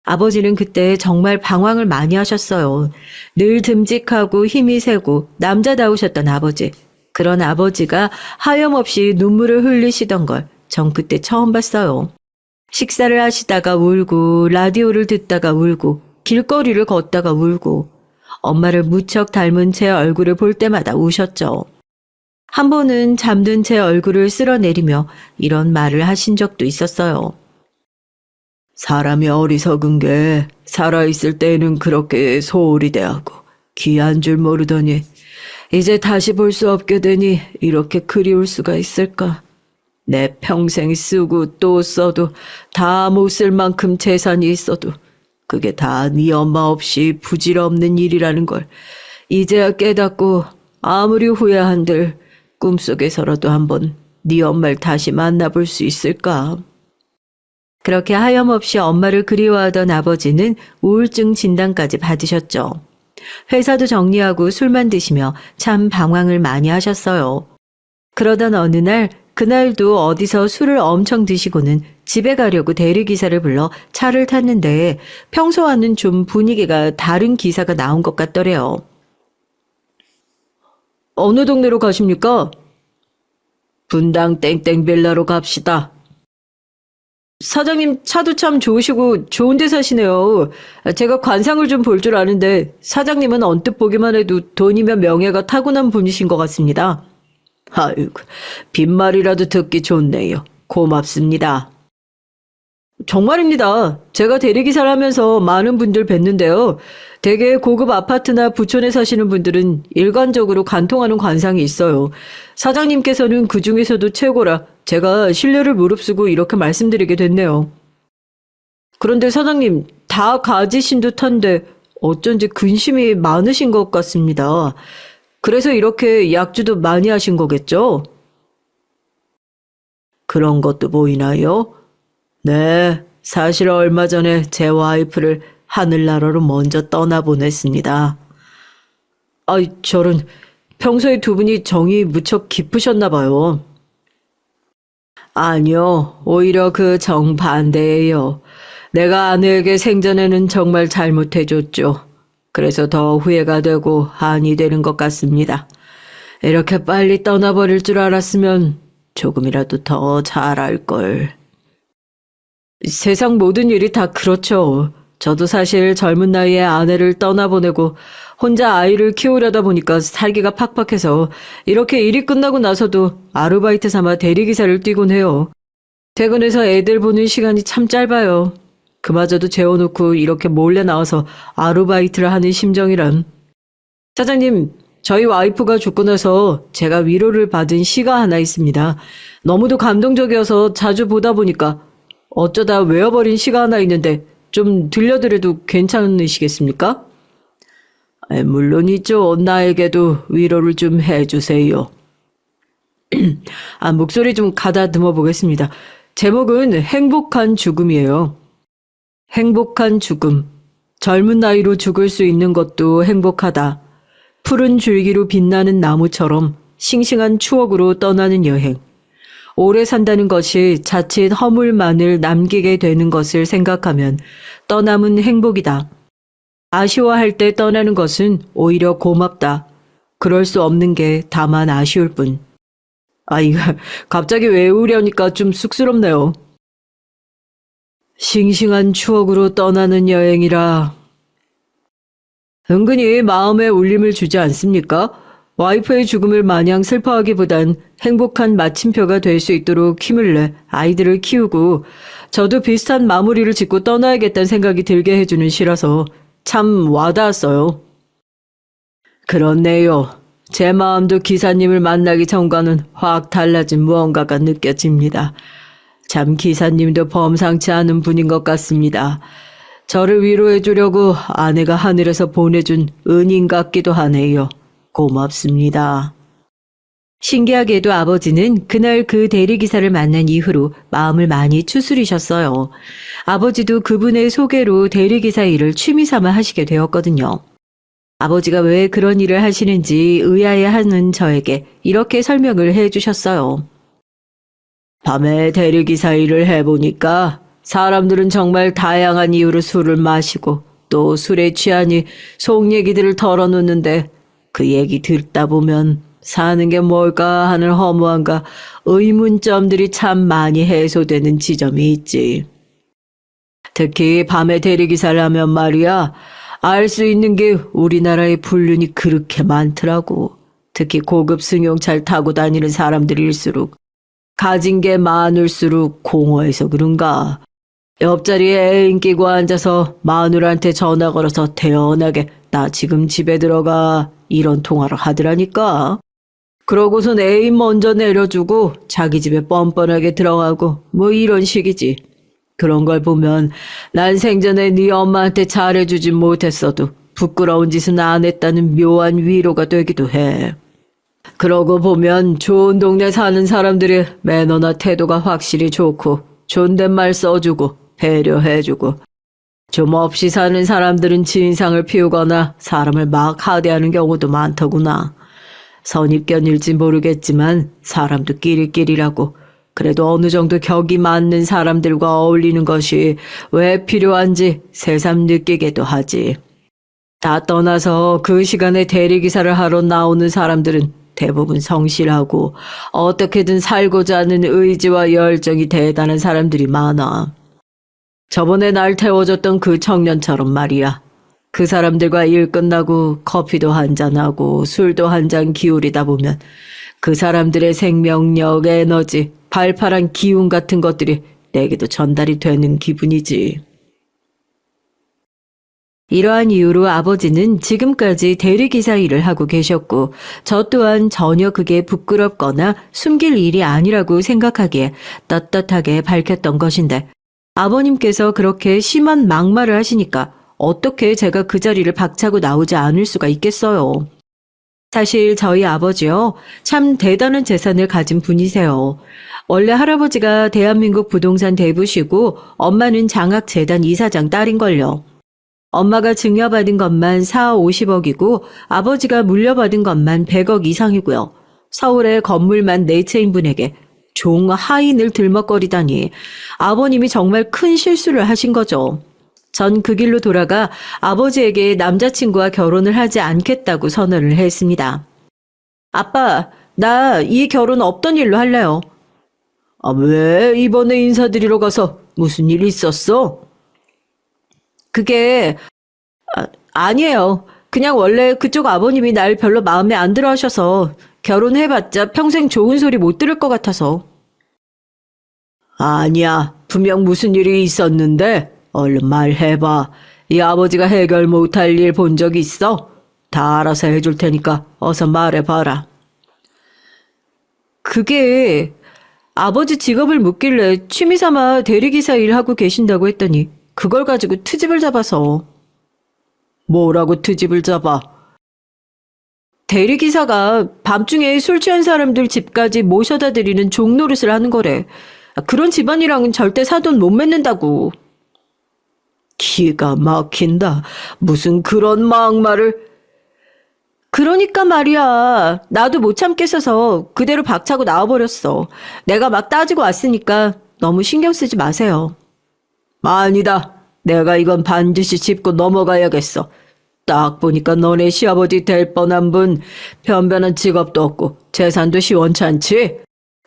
아버지는 그때 정말 방황을 많이 하셨어요. 늘 듬직하고 힘이 세고 남자다우셨던 아버지. 그런 아버지가 하염없이 눈물을 흘리시던 걸 전 그때 처음 봤어요. 식사를 하시다가 울고 라디오를 듣다가 울고 길거리를 걷다가 울고 엄마를 무척 닮은 제 얼굴을 볼 때마다 우셨죠. 한 번은 잠든 제 얼굴을 쓸어내리며 이런 말을 하신 적도 있었어요. 사람이 어리석은 게 살아있을 때는 그렇게 소홀히 대하고 귀한 줄 모르더니 이제 다시 볼 수 없게 되니 이렇게 그리울 수가 있을까? 내 평생 쓰고 또 써도 다 못 쓸 만큼 재산이 있어도 그게 다 네 엄마 없이 부질없는 일이라는 걸 이제야 깨닫고 아무리 후회한들 꿈속에서라도 한번 네 엄마를 다시 만나볼 수 있을까? 그렇게 하염없이 엄마를 그리워하던 아버지는 우울증 진단까지 받으셨죠. 회사도 정리하고 술만 드시며 참 방황을 많이 하셨어요. 그러던 어느 날 그날도 어디서 술을 엄청 드시고는 집에 가려고 대리기사를 불러 차를 탔는데 평소와는 좀 분위기가 다른 기사가 나온 것 같더래요. 어느 동네로 가십니까? 분당 땡땡빌라로 갑시다. 사장님 차도 참 좋으시고 좋은 데 사시네요. 제가 관상을 좀 볼 줄 아는데 사장님은 언뜻 보기만 해도 돈이면 명예가 타고난 분이신 것 같습니다. 아이고, 빈말이라도 듣기 좋네요. 고맙습니다. 정말입니다. 제가 대리기사를 하면서 많은 분들 뵀는데요. 대개 고급 아파트나 부촌에 사시는 분들은 일관적으로 관통하는 관상이 있어요. 사장님께서는 그 중에서도 최고라 제가 신뢰를 무릅쓰고 이렇게 말씀드리게 됐네요. 그런데 사장님, 다 가지신 듯한데 어쩐지 근심이 많으신 것 같습니다. 그래서 이렇게 약주도 많이 하신 거겠죠? 그런 것도 보이나요? 네, 사실 얼마 전에 제 와이프를 하늘나라로 먼저 떠나보냈습니다. 아이, 저런, 평소에 두 분이 정이 무척 깊으셨나 봐요. 아니요, 오히려 그 정반대예요. 내가 아내에게 생전에는 정말 잘못해줬죠. 그래서 더 후회가 되고 한이 되는 것 같습니다. 이렇게 빨리 떠나버릴 줄 알았으면 조금이라도 더 잘할 걸. 세상 모든 일이 다 그렇죠. 저도 사실 젊은 나이에 아내를 떠나보내고 혼자 아이를 키우려다 보니까 살기가 팍팍해서 이렇게 일이 끝나고 나서도 아르바이트 삼아 대리기사를 뛰곤 해요. 퇴근해서 애들 보는 시간이 참 짧아요. 그마저도 재워놓고 이렇게 몰래 나와서 아르바이트를 하는 심정이란. 사장님, 저희 와이프가 죽고 나서 제가 위로를 받은 시가 하나 있습니다. 너무도 감동적이어서 자주 보다 보니까 어쩌다 외워버린 시가 하나 있는데 좀 들려드려도 괜찮으시겠습니까? 물론이죠. 나에게도 위로를 좀 해주세요. 목소리 좀 가다듬어 보겠습니다. 제목은 행복한 죽음이에요. 행복한 죽음. 젊은 나이로 죽을 수 있는 것도 행복하다. 푸른 줄기로 빛나는 나무처럼 싱싱한 추억으로 떠나는 여행. 오래 산다는 것이 자칫 허물만을 남기게 되는 것을 생각하면 떠남은 행복이다. 아쉬워할 때 떠나는 것은 오히려 고맙다. 그럴 수 없는 게 다만 아쉬울 뿐. 이거 갑자기 외우려니까 좀 쑥스럽네요. 싱싱한 추억으로 떠나는 여행이라 은근히 마음에 울림을 주지 않습니까? 와이프의 죽음을 마냥 슬퍼하기보단 행복한 마침표가 될 수 있도록 힘을 내 아이들을 키우고 저도 비슷한 마무리를 짓고 떠나야겠다는 생각이 들게 해주는 시라서 참 와닿았어요. 그렇네요. 제 마음도 기사님을 만나기 전과는 확 달라진 무언가가 느껴집니다. 참 기사님도 범상치 않은 분인 것 같습니다. 저를 위로해 주려고 아내가 하늘에서 보내준 은인 같기도 하네요. 고맙습니다. 신기하게도 아버지는 그날 그 대리기사를 만난 이후로 마음을 많이 추스리셨어요. 아버지도 그분의 소개로 대리기사 일을 취미삼아 하시게 되었거든요. 아버지가 왜 그런 일을 하시는지 의아해하는 저에게 이렇게 설명을 해주셨어요. 밤에 대리기사 일을 해보니까 사람들은 정말 다양한 이유로 술을 마시고 또 술에 취하니 속 얘기들을 털어놓는데 그 얘기 듣다 보면 사는 게 뭘까 하는 허무함과 의문점들이 참 많이 해소되는 지점이 있지. 특히 밤에 대리기사를 하면 말이야, 알 수 있는 게 우리나라의 불륜이 그렇게 많더라고. 특히 고급 승용차를 타고 다니는 사람들일수록 가진 게 많을수록 공허해서 그런가. 옆자리에 애인 끼고 앉아서 마누라한테 전화 걸어서 태연하게 나 지금 집에 들어가 이런 통화를 하더라니까. 그러고선 애인 먼저 내려주고 자기 집에 뻔뻔하게 들어가고 뭐 이런 식이지. 그런 걸 보면 난 생전에 네 엄마한테 잘해주지 못했어도 부끄러운 짓은 안 했다는 묘한 위로가 되기도 해. 그러고 보면 좋은 동네 사는 사람들의 매너나 태도가 확실히 좋고 존댓말 써주고 배려해주고 좀 없이 사는 사람들은 진상을 피우거나 사람을 막 하대하는 경우도 많더구나. 선입견일지 모르겠지만 사람도 끼리끼리라고 그래도 어느 정도 격이 맞는 사람들과 어울리는 것이 왜 필요한지 새삼 느끼게도 하지. 다 떠나서 그 시간에 대리기사를 하러 나오는 사람들은 대부분 성실하고 어떻게든 살고자 하는 의지와 열정이 대단한 사람들이 많아. 저번에 날 태워줬던 그 청년처럼 말이야. 그 사람들과 일 끝나고 커피도 한잔하고 술도 한 잔 기울이다 보면 그 사람들의 생명력, 에너지, 발팔한 기운 같은 것들이 내게도 전달이 되는 기분이지. 이러한 이유로 아버지는 지금까지 대리기사 일을 하고 계셨고 저 또한 전혀 그게 부끄럽거나 숨길 일이 아니라고 생각하기에 떳떳하게 밝혔던 것인데 아버님께서 그렇게 심한 막말을 하시니까 어떻게 제가 그 자리를 박차고 나오지 않을 수가 있겠어요. 사실 저희 아버지요, 참 대단한 재산을 가진 분이세요. 원래 할아버지가 대한민국 부동산 대부시고 엄마는 장학재단 이사장 딸인걸요. 엄마가 증여받은 것만 4, 50억이고 아버지가 물려받은 것만 100억 이상이고요. 서울에 건물만 4채인 분에게 종 하인을 들먹거리다니 아버님이 정말 큰 실수를 하신 거죠. 전 그 길로 돌아가 아버지에게 남자친구와 결혼을 하지 않겠다고 선언을 했습니다. 아빠, 나 이 결혼 없던 일로 할래요. 왜 이번에 인사드리러 가서 무슨 일 있었어? 그게 아니에요. 그냥 원래 그쪽 아버님이 날 별로 마음에 안 들어 하셔서 결혼해봤자 평생 좋은 소리 못 들을 것 같아서. 아니야. 분명 무슨 일이 있었는데 얼른 말해봐. 이 아버지가 해결 못할 일 본 적 있어? 다 알아서 해줄 테니까 어서 말해봐라. 그게 아버지 직업을 묻길래 취미삼아 대리기사 일하고 계신다고 했더니 그걸 가지고 트집을 잡아서. 뭐라고 트집을 잡아? 대리기사가 밤중에 술 취한 사람들 집까지 모셔다 드리는 종노릇을 하는 거래. 그런 집안이랑은 절대 사돈 못 맺는다고. 기가 막힌다. 무슨 그런 막말을. 그러니까 말이야. 나도 못 참겠어서 그대로 박차고 나와버렸어. 내가 막 따지고 왔으니까 너무 신경 쓰지 마세요. 아니다. 내가 이건 반드시 짚고 넘어가야겠어. 딱 보니까 너네 시아버지 될 뻔한 분, 변변한 직업도 없고 재산도 시원찮지?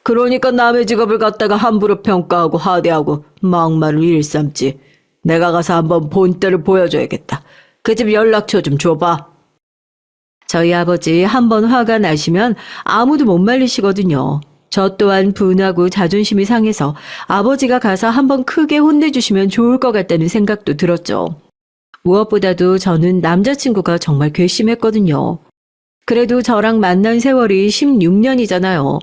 그러니까 남의 직업을 갖다가 함부로 평가하고 하대하고 막말을 일삼지. 내가 가서 한번 본때를 보여줘야겠다. 그 집 연락처 좀 줘봐. 저희 아버지 한번 화가 나시면 아무도 못 말리시거든요. 저 또한 분하고 자존심이 상해서 아버지가 가서 한번 크게 혼내주시면 좋을 것 같다는 생각도 들었죠. 무엇보다도 저는 남자친구가 정말 괘씸했거든요. 그래도 저랑 만난 세월이 16년이잖아요.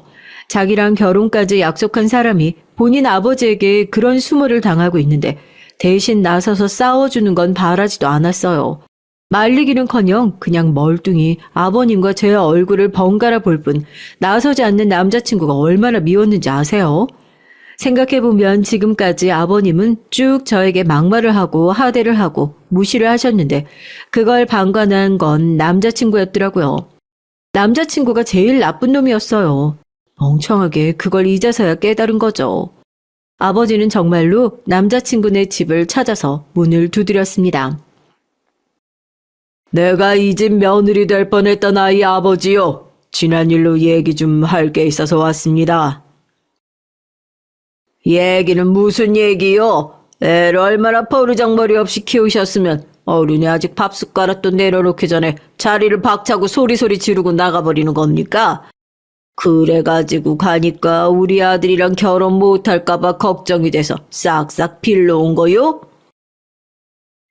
자기랑 결혼까지 약속한 사람이 본인 아버지에게 그런 수모를 당하고 있는데 대신 나서서 싸워주는 건 바라지도 않았어요. 말리기는커녕 그냥 멀뚱히 아버님과 제 얼굴을 번갈아 볼 뿐 나서지 않는 남자친구가 얼마나 미웠는지 아세요? 생각해보면 지금까지 아버님은 쭉 저에게 막말을 하고 하대를 하고 무시를 하셨는데 그걸 방관한 건 남자친구였더라고요. 남자친구가 제일 나쁜 놈이었어요. 멍청하게 그걸 이제서야 깨달은 거죠. 아버지는 정말로 남자친구네 집을 찾아서 문을 두드렸습니다. 내가 이 집 며느리 될 뻔했던 아이 아버지요. 지난 일로 얘기 좀 할 게 있어서 왔습니다. 얘기는 무슨 얘기요? 애를 얼마나 버르장머리 없이 키우셨으면 어른이 아직 밥 숟가락도 내려놓기 전에 자리를 박차고 소리소리 지르고 나가버리는 겁니까? 그래가지고 가니까 우리 아들이랑 결혼 못할까봐 걱정이 돼서 싹싹 빌러온 거요?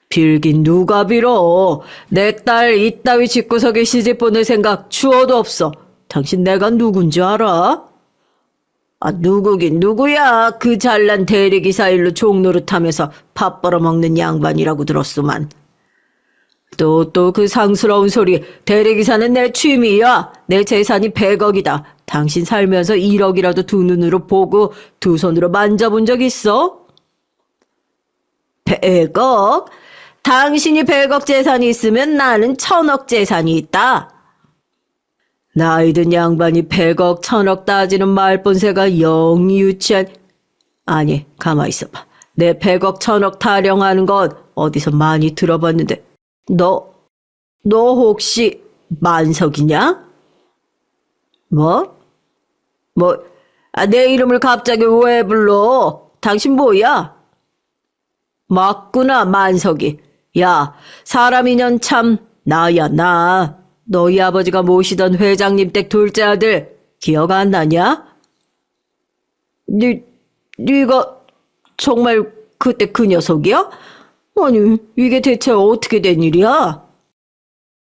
빌긴 누가 빌어? 내 딸 이따위 집구석에 시집 보낼 생각 추워도 없어. 당신 내가 누군지 알아? 아, 누구긴 누구야. 그 잘난 대리기사 일로 종노릇하면서 밥 벌어먹는 양반이라고 들었소만. 또 그 상스러운 소리. 대리기사는 내 취미야. 내 재산이 100억이다. 당신 살면서 1억이라도 두 눈으로 보고 두 손으로 만져본 적 있어? 100억? 당신이 100억 재산이 있으면 나는 1000억 재산이 있다. 나이 든 양반이 100억, 1000억 따지는 말본새가 영 유치한... 아니, 가만히 있어봐. 내 100억, 1000억 타령하는 건 어디서 많이 들어봤는데 너 혹시 만석이냐? 뭐? 내 이름을 갑자기 왜 불러? 당신 뭐야? 맞구나, 만석이. 야, 사람 인연 참 나야, 나. 너희 아버지가 모시던 회장님 댁 둘째 아들 기억 안 나냐? 네가 정말 그때 그 녀석이야? 아니, 이게 대체 어떻게 된 일이야?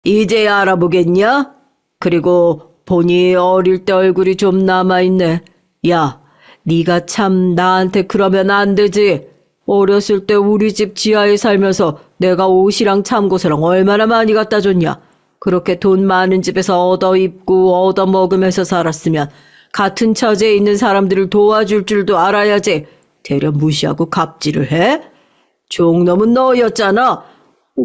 이제야 알아보겠냐? 그리고 보니 어릴 때 얼굴이 좀 남아있네. 야, 네가 참 나한테 그러면 안 되지. 어렸을 때 우리 집 지하에 살면서 내가 옷이랑 참고서랑 얼마나 많이 갖다 줬냐. 그렇게 돈 많은 집에서 얻어 입고 얻어 먹으면서 살았으면 같은 처지에 있는 사람들을 도와줄 줄도 알아야지. 대려 무시하고 갑질을 해? 종놈은 너였잖아.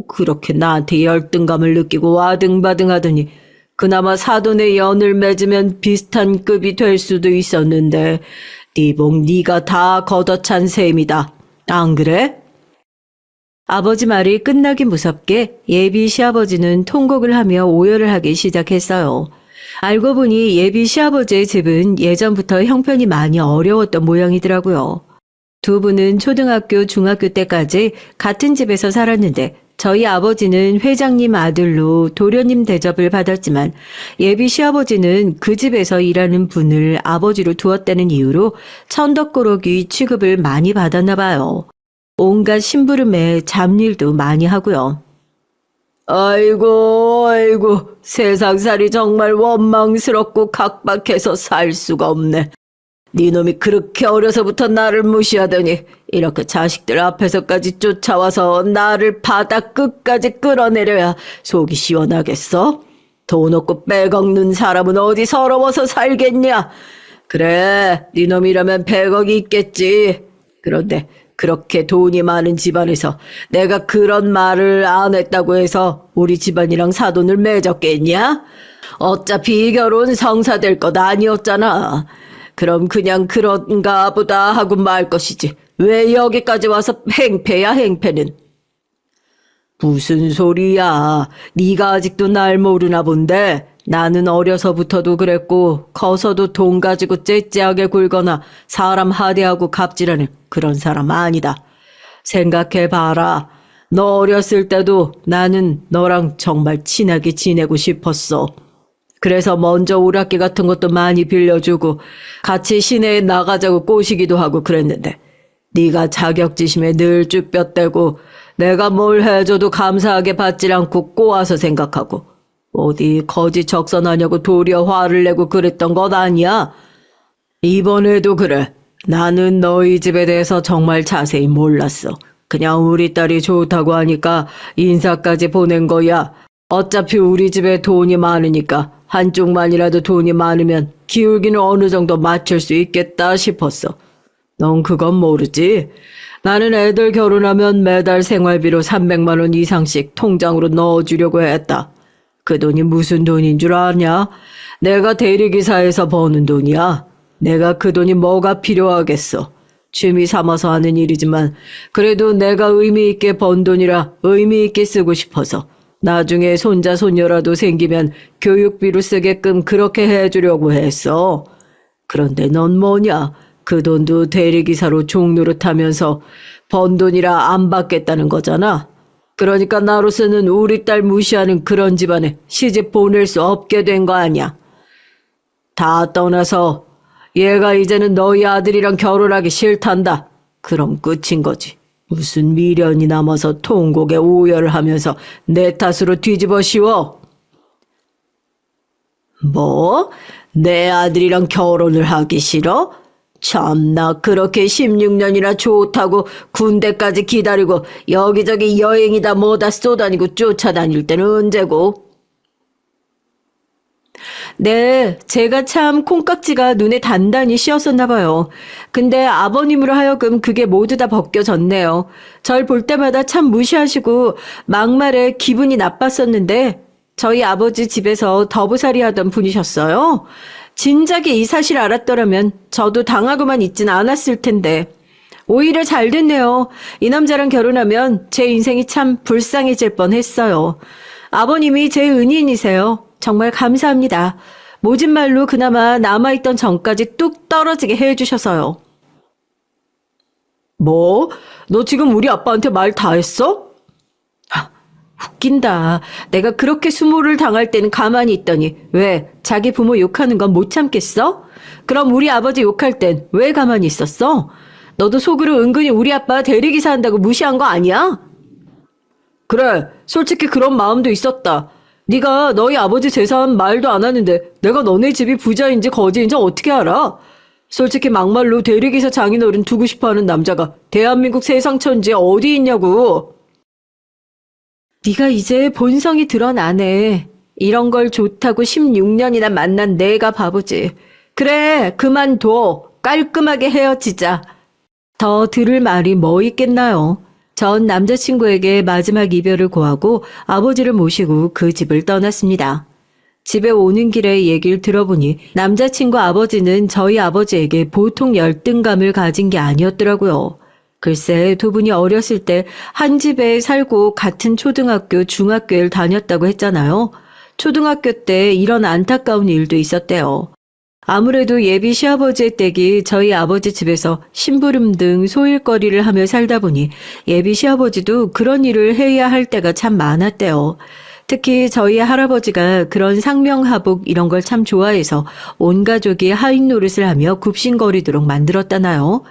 그렇게 나한테 열등감을 느끼고 와등바등하더니 그나마 사돈의 연을 맺으면 비슷한 급이 될 수도 있었는데 네복 네가 다 걷어찬 셈이다. 안 그래? 아버지 말이 끝나기 무섭게 예비 시아버지는 통곡을 하며 오열을 하기 시작했어요. 알고 보니 예비 시아버지의 집은 예전부터 형편이 많이 어려웠던 모양이더라고요. 두 분은 초등학교, 중학교 때까지 같은 집에서 살았는데 저희 아버지는 회장님 아들로 도련님 대접을 받았지만 예비 시아버지는 그 집에서 일하는 분을 아버지로 두었다는 이유로 천덕꾸러기 취급을 많이 받았나 봐요. 온갖 심부름에 잡일도 많이 하고요. 아이고 세상살이 정말 원망스럽고 각박해서 살 수가 없네. 네 놈이 그렇게 어려서부터 나를 무시하더니 이렇게 자식들 앞에서까지 쫓아와서 나를 바닥 끝까지 끌어내려야 속이 시원하겠어? 돈 없고 빼먹는 사람은 어디 서러워서 살겠냐? 그래, 네 놈이라면 100억이 있겠지. 그런데 그렇게 돈이 많은 집안에서 내가 그런 말을 안 했다고 해서 우리 집안이랑 사돈을 맺었겠냐? 어차피 이 결혼 성사될 것 아니었잖아. 그럼 그냥 그런가 보다 하고 말 것이지. 왜 여기까지 와서 행패야, 행패는. 무슨 소리야. 네가 아직도 날 모르나 본데 나는 어려서부터도 그랬고 커서도 돈 가지고 째째하게 굴거나 사람 하대하고 갑질하는 그런 사람 아니다. 생각해봐라. 너 어렸을 때도 나는 너랑 정말 친하게 지내고 싶었어. 그래서 먼저 오락기 같은 것도 많이 빌려주고 같이 시내에 나가자고 꼬시기도 하고 그랬는데 네가 자격지심에 늘 쭈뼛대고 내가 뭘 해줘도 감사하게 받질 않고 꼬아서 생각하고 어디 거지 적선하냐고 도리어 화를 내고 그랬던 것 아니야? 이번에도 그래. 나는 너희 집에 대해서 정말 자세히 몰랐어. 그냥 우리 딸이 좋다고 하니까 인사까지 보낸 거야. 어차피 우리 집에 돈이 많으니까 한쪽만이라도 돈이 많으면 기울기는 어느 정도 맞출 수 있겠다 싶었어. 넌 그건 모르지? 나는 애들 결혼하면 매달 생활비로 300만 원 이상씩 통장으로 넣어주려고 했다. 그 돈이 무슨 돈인 줄 아냐? 내가 대리기사에서 버는 돈이야. 내가 그 돈이 뭐가 필요하겠어. 취미 삼아서 하는 일이지만 그래도 내가 의미 있게 번 돈이라 의미 있게 쓰고 싶어서 나중에 손자 손녀라도 생기면 교육비로 쓰게끔 그렇게 해주려고 했어. 그런데 넌 뭐냐? 그 돈도 대리기사로 종노릇하면서 번 돈이라 안 받겠다는 거잖아. 그러니까 나로서는 우리 딸 무시하는 그런 집안에 시집 보낼 수 없게 된 거 아니야. 다 떠나서 얘가 이제는 너희 아들이랑 결혼하기 싫단다. 그럼 끝인 거지. 무슨 미련이 남아서 통곡에 오열을 하면서 내 탓으로 뒤집어 씌워. 뭐? 내 아들이랑 결혼을 하기 싫어? 참나 그렇게 16년이나 좋다고 군대까지 기다리고 여기저기 여행이다 뭐다 쏘다니고 쫓아다닐 때는 언제고? 네, 제가 참 콩깍지가 눈에 단단히 씌었었나 봐요. 근데 아버님으로 하여금 그게 모두 다 벗겨졌네요. 절 볼 때마다 참 무시하시고 막말에 기분이 나빴었는데 저희 아버지 집에서 더부살이 하던 분이셨어요. 진작에 이 사실 알았더라면 저도 당하고만 있진 않았을 텐데. 오히려 잘 됐네요. 이 남자랑 결혼하면 제 인생이 참 불쌍해질 뻔했어요. 아버님이 제 은인이세요. 정말 감사합니다. 모진 말로 그나마 남아있던 정까지 뚝 떨어지게 해주셔서요. 뭐? 너 지금 우리 아빠한테 말 다 했어? 웃긴다. 내가 그렇게 수모를 당할 때는 가만히 있더니 왜 자기 부모 욕하는 건 못 참겠어? 그럼 우리 아버지 욕할 땐 왜 가만히 있었어? 너도 속으로 은근히 우리 아빠 대리기사 한다고 무시한 거 아니야? 그래, 솔직히 그런 마음도 있었다. 네가 너희 아버지 재산 말도 안 하는데 내가 너네 집이 부자인지 거지인지 어떻게 알아? 솔직히 막말로 대리기사 장인어른 두고 싶어하는 남자가 대한민국 세상천지에 어디 있냐고. 네가 이제 본성이 드러나네. 이런 걸 좋다고 16년이나 만난 내가 바보지. 그래, 그만둬. 깔끔하게 헤어지자. 더 들을 말이 뭐 있겠나요? 전 남자친구에게 마지막 이별을 고하고 아버지를 모시고 그 집을 떠났습니다. 집에 오는 길에 얘기를 들어보니 남자친구 아버지는 저희 아버지에게 보통 열등감을 가진 게 아니었더라고요. 글쎄 두 분이 어렸을 때 한 집에 살고 같은 초등학교, 중학교를 다녔다고 했잖아요. 초등학교 때 이런 안타까운 일도 있었대요. 아무래도 예비 시아버지의 댁이 저희 아버지 집에서 심부름 등 소일거리를 하며 살다 보니 예비 시아버지도 그런 일을 해야 할 때가 참 많았대요. 특히 저희 할아버지가 그런 상명하복 이런 걸 참 좋아해서 온 가족이 하인 노릇을 하며 굽신거리도록 만들었다나요.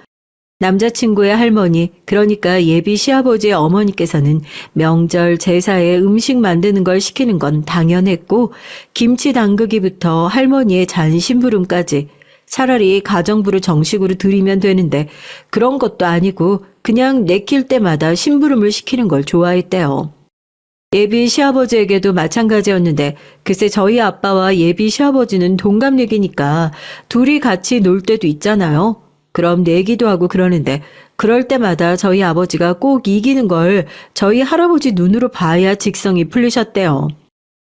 남자친구의 할머니, 그러니까 예비 시아버지의 어머니께서는 명절 제사에 음식 만드는 걸 시키는 건 당연했고 김치 담그기부터 할머니의 잔심부름까지 차라리 가정부를 정식으로 드리면 되는데 그런 것도 아니고 그냥 내킬 때마다 심부름을 시키는 걸 좋아했대요. 예비 시아버지에게도 마찬가지였는데 글쎄 저희 아빠와 예비 시아버지는 동갑내기니까 둘이 같이 놀 때도 있잖아요. 그럼 내기도 하고 그러는데 그럴 때마다 저희 아버지가 꼭 이기는 걸 저희 할아버지 눈으로 봐야 직성이 풀리셨대요.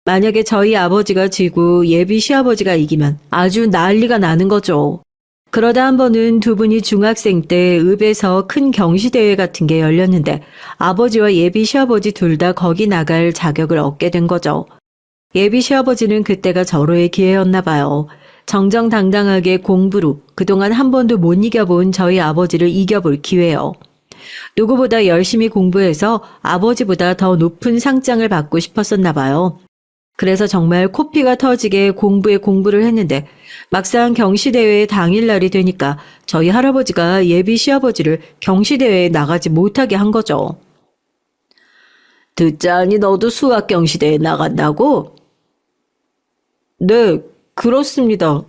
만약에 저희 아버지가 지고 예비 시아버지가 이기면 아주 난리가 나는 거죠. 그러다 한 번은 두 분이 중학생 때 읍에서 큰 경시대회 같은 게 열렸는데 아버지와 예비 시아버지 둘 다 거기 나갈 자격을 얻게 된 거죠. 예비 시아버지는 그때가 절호의 기회였나 봐요. 정정당당하게 공부로 그동안 한 번도 못 이겨본 저희 아버지를 이겨볼 기회요. 누구보다 열심히 공부해서 아버지보다 더 높은 상장을 받고 싶었었나 봐요. 그래서 정말 코피가 터지게 공부에 공부를 했는데 막상 경시대회 당일날이 되니까 저희 할아버지가 예비 시아버지를 경시대회에 나가지 못하게 한 거죠. 듣자니 너도 수학 경시대회 나간다고? 네, 그렇습니다.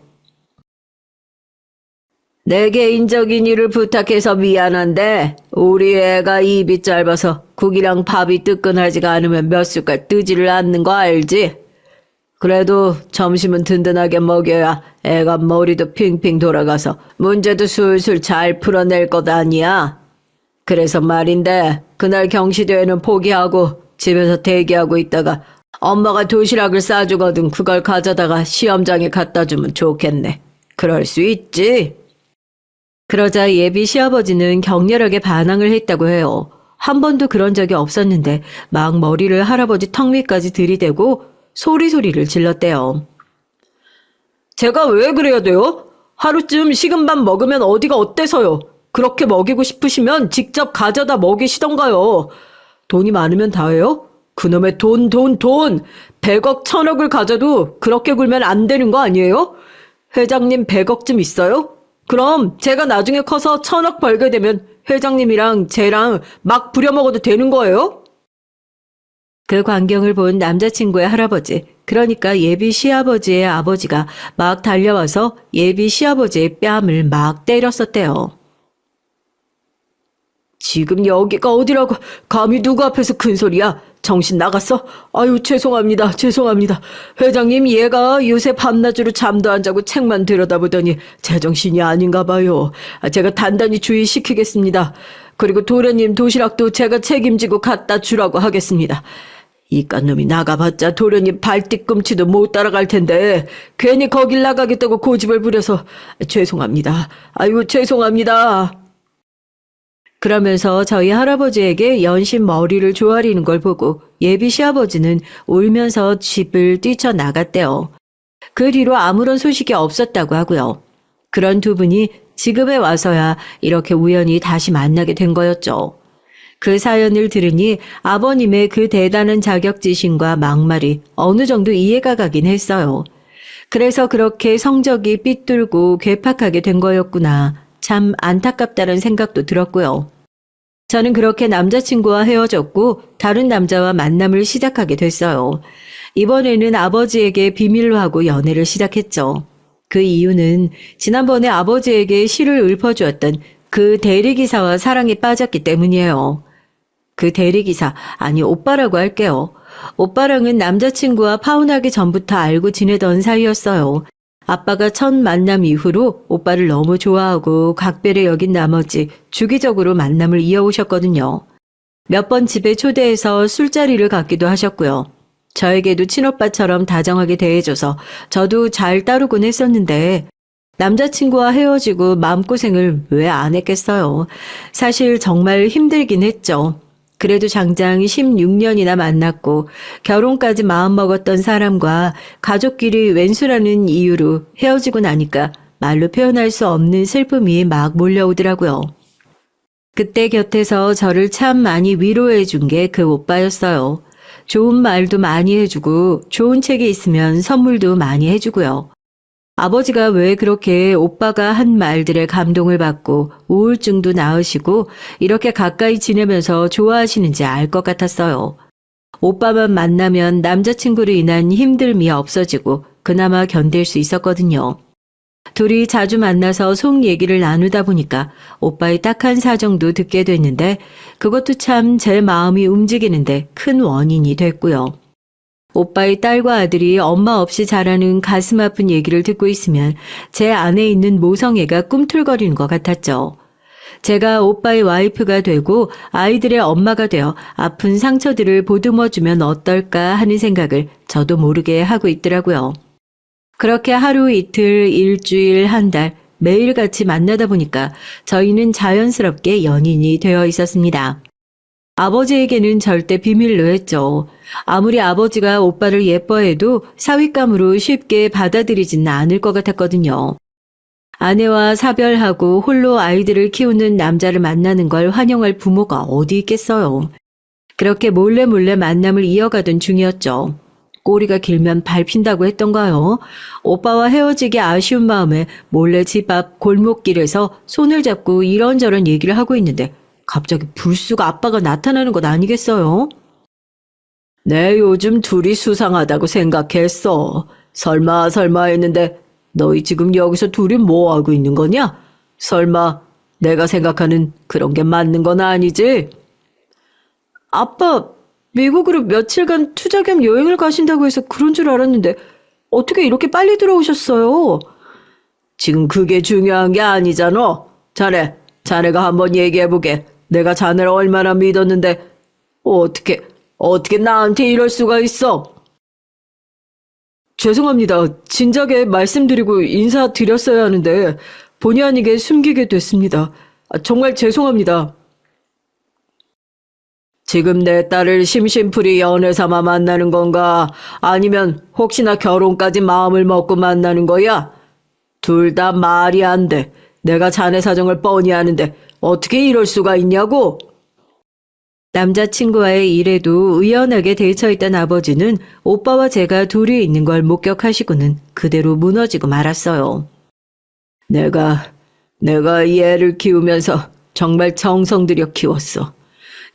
내 개인적인 일을 부탁해서 미안한데 우리 애가 입이 짧아서 국이랑 밥이 뜨끈하지가 않으면 몇 숟갈 뜨지를 않는 거 알지? 그래도 점심은 든든하게 먹여야 애가 머리도 핑핑 돌아가서 문제도 술술 잘 풀어낼 것 아니야. 그래서 말인데 그날 경시대회는 포기하고 집에서 대기하고 있다가 엄마가 도시락을 싸주거든 그걸 가져다가 시험장에 갖다 주면 좋겠네. 그럴 수 있지? 그러자 예비 시아버지는 격렬하게 반항을 했다고 해요. 한 번도 그런 적이 없었는데 막 머리를 할아버지 턱 밑까지 들이대고 소리를 질렀대요. 제가 왜 그래야 돼요? 하루쯤 식은 밥 먹으면 어디가 어때서요? 그렇게 먹이고 싶으시면 직접 가져다 먹이시던가요. 돈이 많으면 다예요? 그놈의 돈. 100억, 1000억을 가져도 그렇게 굴면 안 되는 거 아니에요? 회장님 100억쯤 있어요? 그럼 제가 나중에 커서 1000억 벌게 되면 회장님이랑 쟤랑 막 부려먹어도 되는 거예요? 그 광경을 본 남자친구의 할아버지, 그러니까 예비 시아버지의 아버지가 막 달려와서 예비 시아버지의 뺨을 막 때렸었대요. 지금 여기가 어디라고 감히 누구 앞에서 큰 소리야? 정신 나갔어? 아유 죄송합니다. 회장님 얘가 요새 밤낮으로 잠도 안 자고 책만 들여다보더니 제정신이 아닌가 봐요. 제가 단단히 주의시키겠습니다. 그리고 도련님 도시락도 제가 책임지고 갖다 주라고 하겠습니다. 이깟놈이 나가봤자 도련님 발뒤꿈치도 못 따라갈 텐데 괜히 거길 나가겠다고 고집을 부려서 죄송합니다. 아유 죄송합니다. 그러면서 저희 할아버지에게 연신 머리를 조아리는 걸 보고 예비 시아버지는 울면서 집을 뛰쳐나갔대요. 그 뒤로 아무런 소식이 없었다고 하고요. 그런 두 분이 지금에 와서야 이렇게 우연히 다시 만나게 된 거였죠. 그 사연을 들으니 아버님의 그 대단한 자격지심과 막말이 어느 정도 이해가 가긴 했어요. 그래서 그렇게 성적이 삐뚤고 괴팍하게 된 거였구나. 참 안타깝다는 생각도 들었고요. 저는 그렇게 남자친구와 헤어졌고 다른 남자와 만남을 시작하게 됐어요. 이번에는 아버지에게 비밀로 하고 연애를 시작했죠. 그 이유는 지난번에 아버지에게 시를 읊어주었던 그 대리기사와 사랑에 빠졌기 때문이에요. 그 대리기사, 아니 오빠라고 할게요. 오빠랑은 남자친구와 파혼하기 전부터 알고 지내던 사이였어요. 아빠가 첫 만남 이후로 오빠를 너무 좋아하고 각별히 여긴 나머지 주기적으로 만남을 이어오셨거든요. 몇 번 집에 초대해서 술자리를 갖기도 하셨고요. 저에게도 친오빠처럼 다정하게 대해줘서 저도 잘 따르곤 했었는데 남자친구와 헤어지고 마음고생을 왜 안 했겠어요. 사실 정말 힘들긴 했죠. 그래도 장장 16년이나 만났고 결혼까지 마음먹었던 사람과 가족끼리 왼수라는 이유로 헤어지고 나니까 말로 표현할 수 없는 슬픔이 막 몰려오더라고요. 그때 곁에서 저를 참 많이 위로해 준 게 그 오빠였어요. 좋은 말도 많이 해주고 좋은 책이 있으면 선물도 많이 해주고요. 아버지가 왜 그렇게 오빠가 한 말들에 감동을 받고 우울증도 나으시고 이렇게 가까이 지내면서 좋아하시는지 알 것 같았어요. 오빠만 만나면 남자친구로 인한 힘듦이 없어지고 그나마 견딜 수 있었거든요. 둘이 자주 만나서 속 얘기를 나누다 보니까 오빠의 딱한 사정도 듣게 됐는데 그것도 참 제 마음이 움직이는데 큰 원인이 됐고요. 오빠의 딸과 아들이 엄마 없이 자라는 가슴 아픈 얘기를 듣고 있으면 제 안에 있는 모성애가 꿈틀거리는 것 같았죠. 제가 오빠의 와이프가 되고 아이들의 엄마가 되어 아픈 상처들을 보듬어주면 어떨까 하는 생각을 저도 모르게 하고 있더라고요. 그렇게 하루 이틀, 일주일, 한 달, 매일같이 만나다 보니까 저희는 자연스럽게 연인이 되어 있었습니다. 아버지에게는 절대 비밀로 했죠. 아무리 아버지가 오빠를 예뻐해도 사윗감으로 쉽게 받아들이지는 않을 것 같았거든요. 아내와 사별하고 홀로 아이들을 키우는 남자를 만나는 걸 환영할 부모가 어디 있겠어요. 그렇게 몰래 만남을 이어가던 중이었죠. 꼬리가 길면 밟힌다고 했던가요? 오빠와 헤어지기 아쉬운 마음에 몰래 집 앞 골목길에서 손을 잡고 이런저런 얘기를 하고 있는데 갑자기 불쑥 아빠가 나타나는 것 아니겠어요? 내 요즘 둘이 수상하다고 생각했어. 설마 했는데 너희 지금 여기서 둘이 뭐 하고 있는 거냐? 설마 내가 생각하는 그런 게 맞는 건 아니지? 아빠, 미국으로 며칠간 투자 겸 여행을 가신다고 해서 그런 줄 알았는데 어떻게 이렇게 빨리 들어오셨어요? 지금 그게 중요한 게 아니잖아. 자네가 한번 얘기해보게. 내가 자네를 얼마나 믿었는데 어떻게 나한테 이럴 수가 있어? 죄송합니다. 진작에 말씀드리고 인사드렸어야 하는데 본의 아니게 숨기게 됐습니다. 정말 죄송합니다. 지금 내 딸을 심심풀이 연애 삼아 만나는 건가? 아니면 혹시나 결혼까지 마음을 먹고 만나는 거야? 둘 다 말이 안 돼. 내가 자네 사정을 뻔히 아는데 어떻게 이럴 수가 있냐고? 남자친구와의 일에도 의연하게 대처했던 아버지는 오빠와 제가 둘이 있는 걸 목격하시고는 그대로 무너지고 말았어요. 내가 얘를 키우면서 정말 정성 들여 키웠어.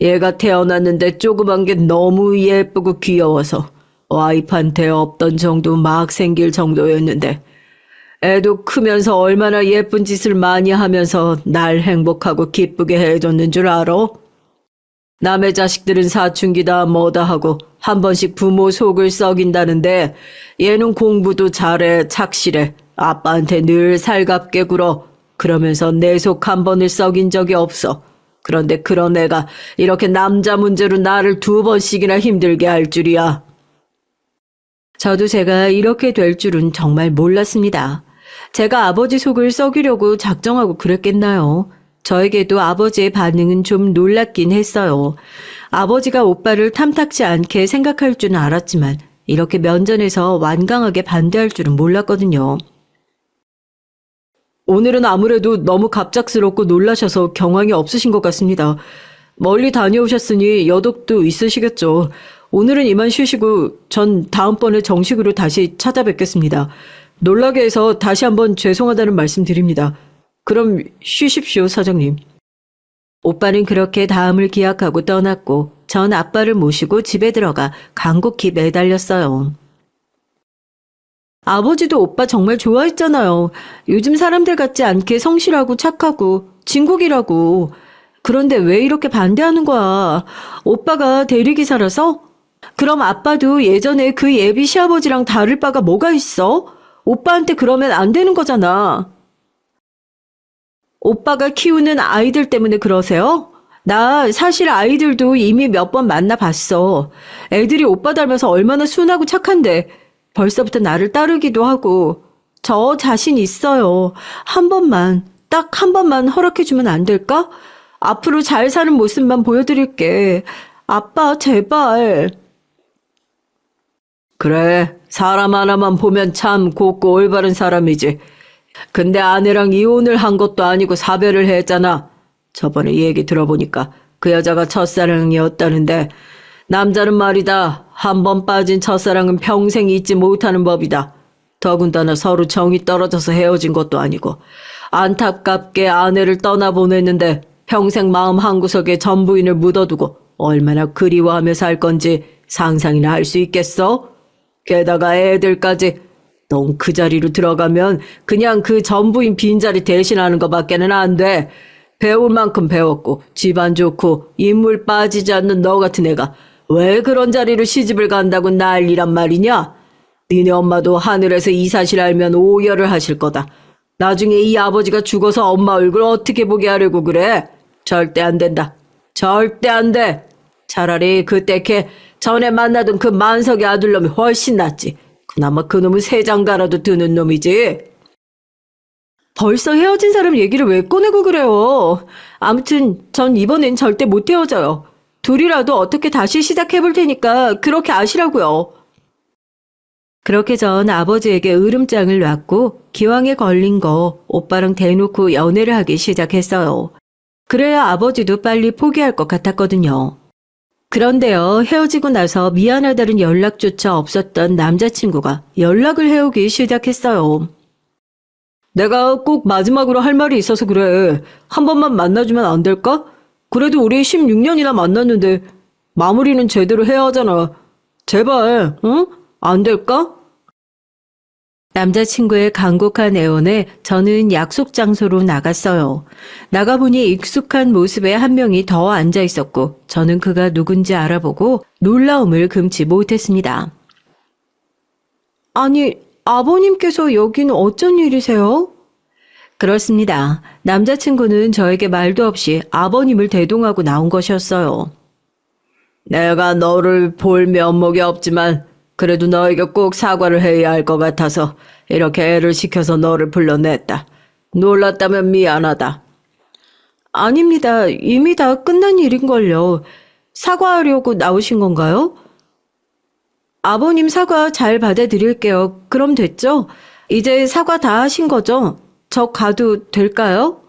얘가 태어났는데 조그만 게 너무 예쁘고 귀여워서 와이프한테 없던 정도 막 생길 정도였는데 애도 크면서 얼마나 예쁜 짓을 많이 하면서 날 행복하고 기쁘게 해줬는 줄 알아? 남의 자식들은 사춘기다 뭐다 하고 한 번씩 부모 속을 썩인다는데 얘는 공부도 잘해 착실해 아빠한테 늘 살갑게 굴어 그러면서 내 속 한 번을 썩인 적이 없어. 그런데 그런 애가 이렇게 남자 문제로 나를 2번씩이나 힘들게 할 줄이야. 저도 제가 이렇게 될 줄은 정말 몰랐습니다. 제가 아버지 속을 썩이려고 작정하고 그랬겠나요? 저에게도 아버지의 반응은 좀 놀랍긴 했어요. 아버지가 오빠를 탐탁지 않게 생각할 줄은 알았지만 이렇게 면전에서 완강하게 반대할 줄은 몰랐거든요. 오늘은 아무래도 너무 갑작스럽고 놀라셔서 경황이 없으신 것 같습니다. 멀리 다녀오셨으니 여독도 있으시겠죠. 오늘은 이만 쉬시고 전 다음번에 정식으로 다시 찾아뵙겠습니다. 놀라게 해서 다시 한번 죄송하다는 말씀 드립니다. 그럼 쉬십시오, 사장님. 오빠는 그렇게 다음을 기약하고 떠났고 전 아빠를 모시고 집에 들어가 간곡히 매달렸어요. 아버지도 오빠 정말 좋아했잖아요. 요즘 사람들 같지 않게 성실하고 착하고 진국이라고. 그런데 왜 이렇게 반대하는 거야? 오빠가 대리기사라서? 그럼 아빠도 예전에 그 예비 시아버지랑 다를 바가 뭐가 있어? 오빠한테 그러면 안 되는 거잖아. 오빠가 키우는 아이들 때문에 그러세요? 나 사실 아이들도 이미 몇 번 만나봤어. 애들이 오빠 닮아서 얼마나 순하고 착한데 벌써부터 나를 따르기도 하고. 저 자신 있어요. 딱 한 번만 허락해주면 안 될까? 앞으로 잘 사는 모습만 보여드릴게. 아빠 제발. 그래, 사람 하나만 보면 참 곱고 올바른 사람이지. 근데 아내랑 이혼을 한 것도 아니고 사별을 했잖아. 저번에 얘기 들어보니까 그 여자가 첫사랑이었다는데 남자는 말이다. 한 번 빠진 첫사랑은 평생 잊지 못하는 법이다. 더군다나 서로 정이 떨어져서 헤어진 것도 아니고 안타깝게 아내를 떠나보냈는데 평생 마음 한구석에 전 부인을 묻어두고 얼마나 그리워하며 살 건지 상상이나 할 수 있겠어? 게다가 애들까지. 넌 그 자리로 들어가면 그냥 그 전부인 빈자리 대신하는 것밖에는 안 돼. 배울 만큼 배웠고 집안 좋고 인물 빠지지 않는 너 같은 애가 왜 그런 자리로 시집을 간다고 난리란 말이냐? 니네 엄마도 하늘에서 이 사실 알면 오열을 하실 거다. 나중에 이 아버지가 죽어서 엄마 얼굴 어떻게 보게 하려고 그래? 절대 안 된다. 절대 안 돼. 차라리 그때 걔 전에 만나던 그 만석의 아들놈이 훨씬 낫지. 그나마 그놈은 새 장가라도 드는 놈이지. 벌써 헤어진 사람 얘기를 왜 꺼내고 그래요? 아무튼 전 이번엔 절대 못 헤어져요. 둘이라도 어떻게 다시 시작해볼 테니까 그렇게 아시라고요. 그렇게 전 아버지에게 으름장을 놨고 기왕에 걸린 거 오빠랑 대놓고 연애를 하기 시작했어요. 그래야 아버지도 빨리 포기할 것 같았거든요. 그런데요, 헤어지고 나서 미안하다는 연락조차 없었던 남자친구가 연락을 해오기 시작했어요. 내가 꼭 마지막으로 할 말이 있어서 그래. 한 번만 만나주면 안 될까? 그래도 우리 16년이나 만났는데 마무리는 제대로 해야 하잖아. 제발, 응? 안 될까? 남자친구의 간곡한 애원에 저는 약속 장소로 나갔어요. 나가보니 익숙한 모습에 한 명이 더 앉아 있었고 저는 그가 누군지 알아보고 놀라움을 금치 못했습니다. 아니, 아버님께서 여기는 어쩐 일이세요? 그렇습니다. 남자친구는 저에게 말도 없이 아버님을 대동하고 나온 것이었어요. 내가 너를 볼 면목이 없지만 그래도 너에게 꼭 사과를 해야 할 것 같아서 이렇게 애를 시켜서 너를 불러냈다. 놀랐다면 미안하다. 아닙니다. 이미 다 끝난 일인걸요. 사과하려고 나오신 건가요? 아버님 사과 잘 받아드릴게요. 그럼 됐죠? 이제 사과 다 하신 거죠? 저 가도 될까요?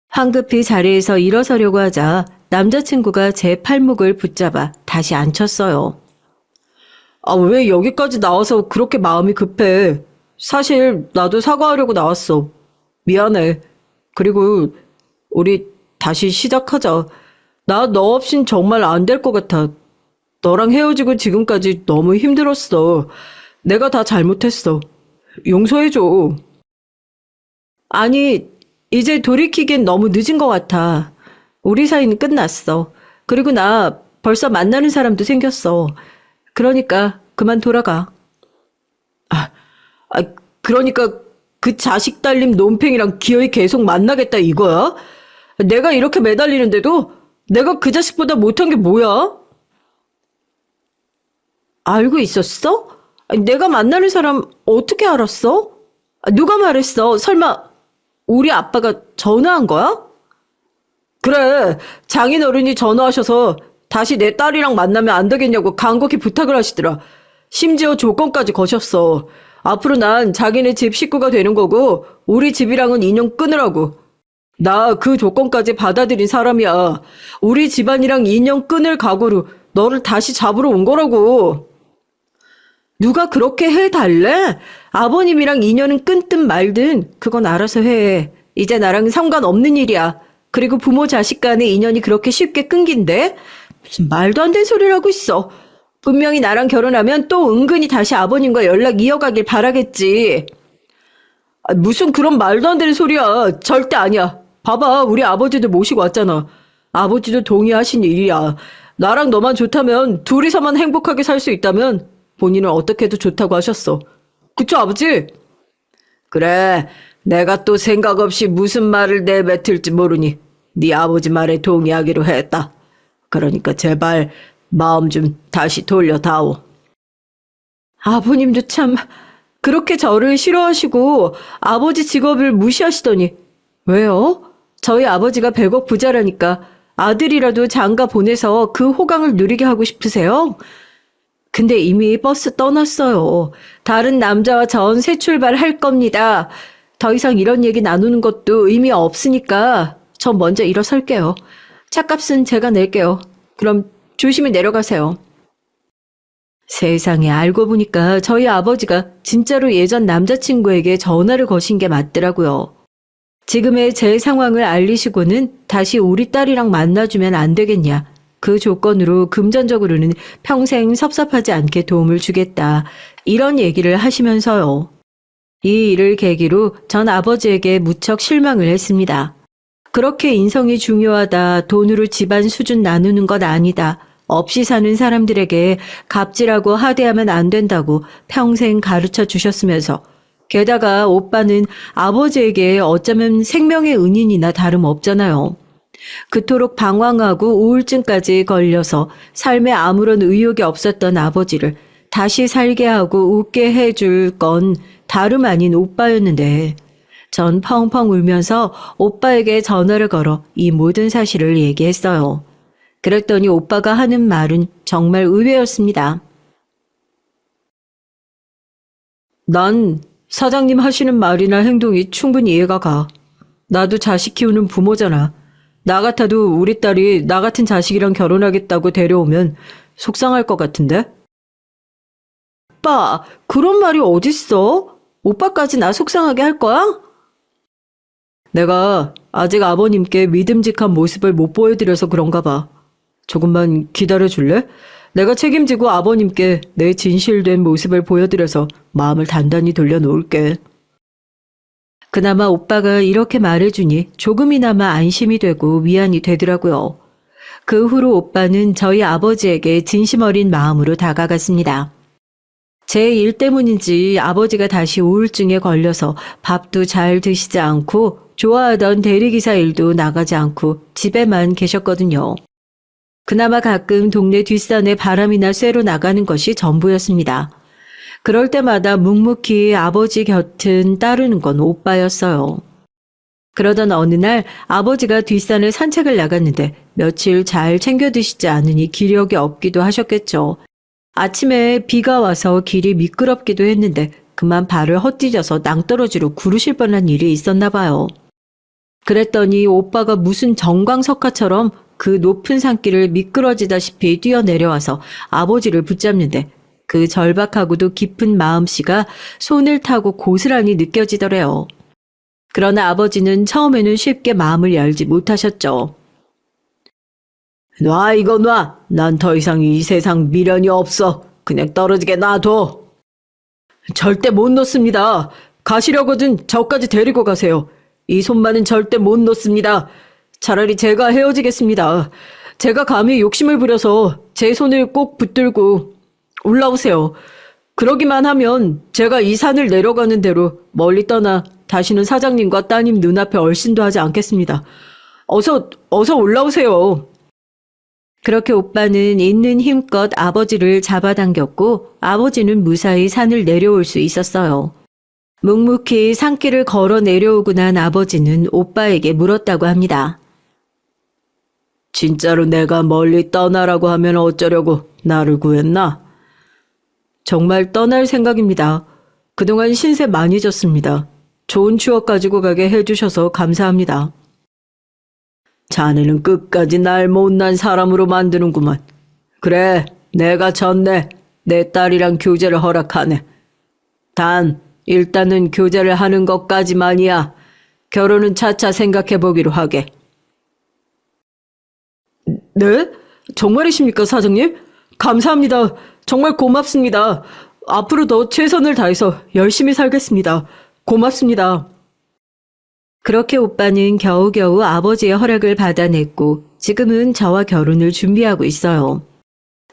황급히 자리에서 일어서려고 하자 남자친구가 제 팔목을 붙잡아 다시 앉혔어요. 아, 왜 여기까지 나와서 그렇게 마음이 급해? 사실 나도 사과하려고 나왔어. 미안해. 그리고 우리 다시 시작하자. 나 너 없인 정말 안 될 것 같아. 너랑 헤어지고 지금까지 너무 힘들었어. 내가 다 잘못했어. 용서해줘. 아니, 이제 돌이키긴 너무 늦은 것 같아. 우리 사이는 끝났어. 그리고 나 벌써 만나는 사람도 생겼어. 그러니까 그만 돌아가. 그러니까 그 자식 딸림 논팽이랑 기어이 계속 만나겠다 이거야? 내가 이렇게 매달리는데도 내가 그 자식보다 못한 게 뭐야? 알고 있었어? 내가 만나는 사람 어떻게 알았어? 누가 말했어? 설마 우리 아빠가 전화한 거야? 그래, 장인어른이 전화하셔서 다시 내 딸이랑 만나면 안 되겠냐고 간곡히 부탁을 하시더라. 심지어 조건까지 거셨어. 앞으로 난 자기네 집 식구가 되는 거고 우리 집이랑은 인연 끊으라고. 나 그 조건까지 받아들인 사람이야. 우리 집안이랑 인연 끊을 각오로 너를 다시 잡으러 온 거라고. 누가 그렇게 해달래? 아버님이랑 인연은 끊든 말든 그건 알아서 해. 이제 나랑 상관없는 일이야. 그리고 부모 자식 간의 인연이 그렇게 쉽게 끊긴대? 무슨 말도 안 되는 소리를 하고 있어. 분명히 나랑 결혼하면 또 은근히 다시 아버님과 연락 이어가길 바라겠지. 무슨 그런 말도 안 되는 소리야. 절대 아니야. 봐봐, 우리 아버지도 모시고 왔잖아. 아버지도 동의하신 일이야. 나랑 너만 좋다면 둘이서만 행복하게 살 수 있다면 본인은 어떻게 해도 좋다고 하셨어. 그쵸, 아버지? 그래, 내가 또 생각 없이 무슨 말을 내뱉을지 모르니 네 아버지 말에 동의하기로 했다. 그러니까 제발 마음 좀 다시 돌려다오. 아버님도 참 그렇게 저를 싫어하시고 아버지 직업을 무시하시더니 왜요? 저희 아버지가 100억 부자라니까 아들이라도 장가 보내서 그 호강을 누리게 하고 싶으세요? 근데 이미 버스 떠났어요. 다른 남자와 전 새 출발할 겁니다. 더 이상 이런 얘기 나누는 것도 의미 없으니까 전 먼저 일어설게요. 차값은 제가 낼게요. 그럼 조심히 내려가세요. 세상에, 알고 보니까 저희 아버지가 진짜로 예전 남자친구에게 전화를 거신 게 맞더라고요. 지금의 제 상황을 알리시고는 다시 우리 딸이랑 만나주면 안 되겠냐. 그 조건으로 금전적으로는 평생 섭섭하지 않게 도움을 주겠다. 이런 얘기를 하시면서요. 이 일을 계기로 전 아버지에게 무척 실망을 했습니다. 그렇게 인성이 중요하다, 돈으로 집안 수준 나누는 것 아니다, 없이 사는 사람들에게 갑질하고 하대하면 안 된다고 평생 가르쳐 주셨으면서 게다가 오빠는 아버지에게 어쩌면 생명의 은인이나 다름없잖아요. 그토록 방황하고 우울증까지 걸려서 삶에 아무런 의욕이 없었던 아버지를 다시 살게 하고 웃게 해줄 건 다름 아닌 오빠였는데 전 펑펑 울면서 오빠에게 전화를 걸어 이 모든 사실을 얘기했어요. 그랬더니 오빠가 하는 말은 정말 의외였습니다. 난 사장님 하시는 말이나 행동이 충분히 이해가 가. 나도 자식 키우는 부모잖아. 나 같아도 우리 딸이 나 같은 자식이랑 결혼하겠다고 데려오면 속상할 것 같은데? 오빠, 그런 말이 어딨어? 오빠까지 나 속상하게 할 거야? 내가 아직 아버님께 믿음직한 모습을 못 보여드려서 그런가 봐. 조금만 기다려줄래? 내가 책임지고 아버님께 내 진실된 모습을 보여드려서 마음을 단단히 돌려놓을게. 그나마 오빠가 이렇게 말해주니 조금이나마 안심이 되고 위안이 되더라고요. 그 후로 오빠는 저희 아버지에게 진심 어린 마음으로 다가갔습니다. 제 일 때문인지 아버지가 다시 우울증에 걸려서 밥도 잘 드시지 않고 좋아하던 대리기사 일도 나가지 않고 집에만 계셨거든요. 그나마 가끔 동네 뒷산에 바람이나 쐬러 나가는 것이 전부였습니다. 그럴 때마다 묵묵히 아버지 곁은 따르는 건 오빠였어요. 그러던 어느 날 아버지가 뒷산에 산책을 나갔는데 며칠 잘 챙겨 드시지 않으니 기력이 없기도 하셨겠죠. 아침에 비가 와서 길이 미끄럽기도 했는데 그만 발을 헛디뎌서 낭떠러지로 구르실 뻔한 일이 있었나 봐요. 그랬더니 오빠가 무슨 정광석화처럼 그 높은 산길을 미끄러지다시피 뛰어내려와서 아버지를 붙잡는데 그 절박하고도 깊은 마음씨가 손을 타고 고스란히 느껴지더래요. 그러나 아버지는 처음에는 쉽게 마음을 열지 못하셨죠. 놔, 이거 놔. 난 더 이상 이 세상 미련이 없어. 그냥 떨어지게 놔둬. 절대 못 놓습니다. 가시려거든 저까지 데리고 가세요. 이 손만은 절대 못 놓습니다. 차라리 제가 헤어지겠습니다. 제가 감히 욕심을 부려서 제 손을 꼭 붙들고 올라오세요. 그러기만 하면 제가 이 산을 내려가는 대로 멀리 떠나 다시는 사장님과 따님 눈앞에 얼씬도 하지 않겠습니다. 어서 올라오세요. 그렇게 오빠는 있는 힘껏 아버지를 잡아당겼고 아버지는 무사히 산을 내려올 수 있었어요. 묵묵히 산길을 걸어 내려오고 난 아버지는 오빠에게 물었다고 합니다. 진짜로 내가 멀리 떠나라고 하면 어쩌려고 나를 구했나? 정말 떠날 생각입니다. 그동안 신세 많이 졌습니다. 좋은 추억 가지고 가게 해주셔서 감사합니다. 자네는 끝까지 날 못난 사람으로 만드는구만. 그래, 내가 졌네. 내 딸이랑 교제를 허락하네. 단, 일단은 교제를 하는 것까지만이야. 결혼은 차차 생각해보기로 하게. 네? 정말이십니까, 사장님? 감사합니다. 정말 고맙습니다. 앞으로 더 최선을 다해서 열심히 살겠습니다. 고맙습니다. 그렇게 오빠는 겨우겨우 아버지의 허락을 받아냈고 지금은 저와 결혼을 준비하고 있어요.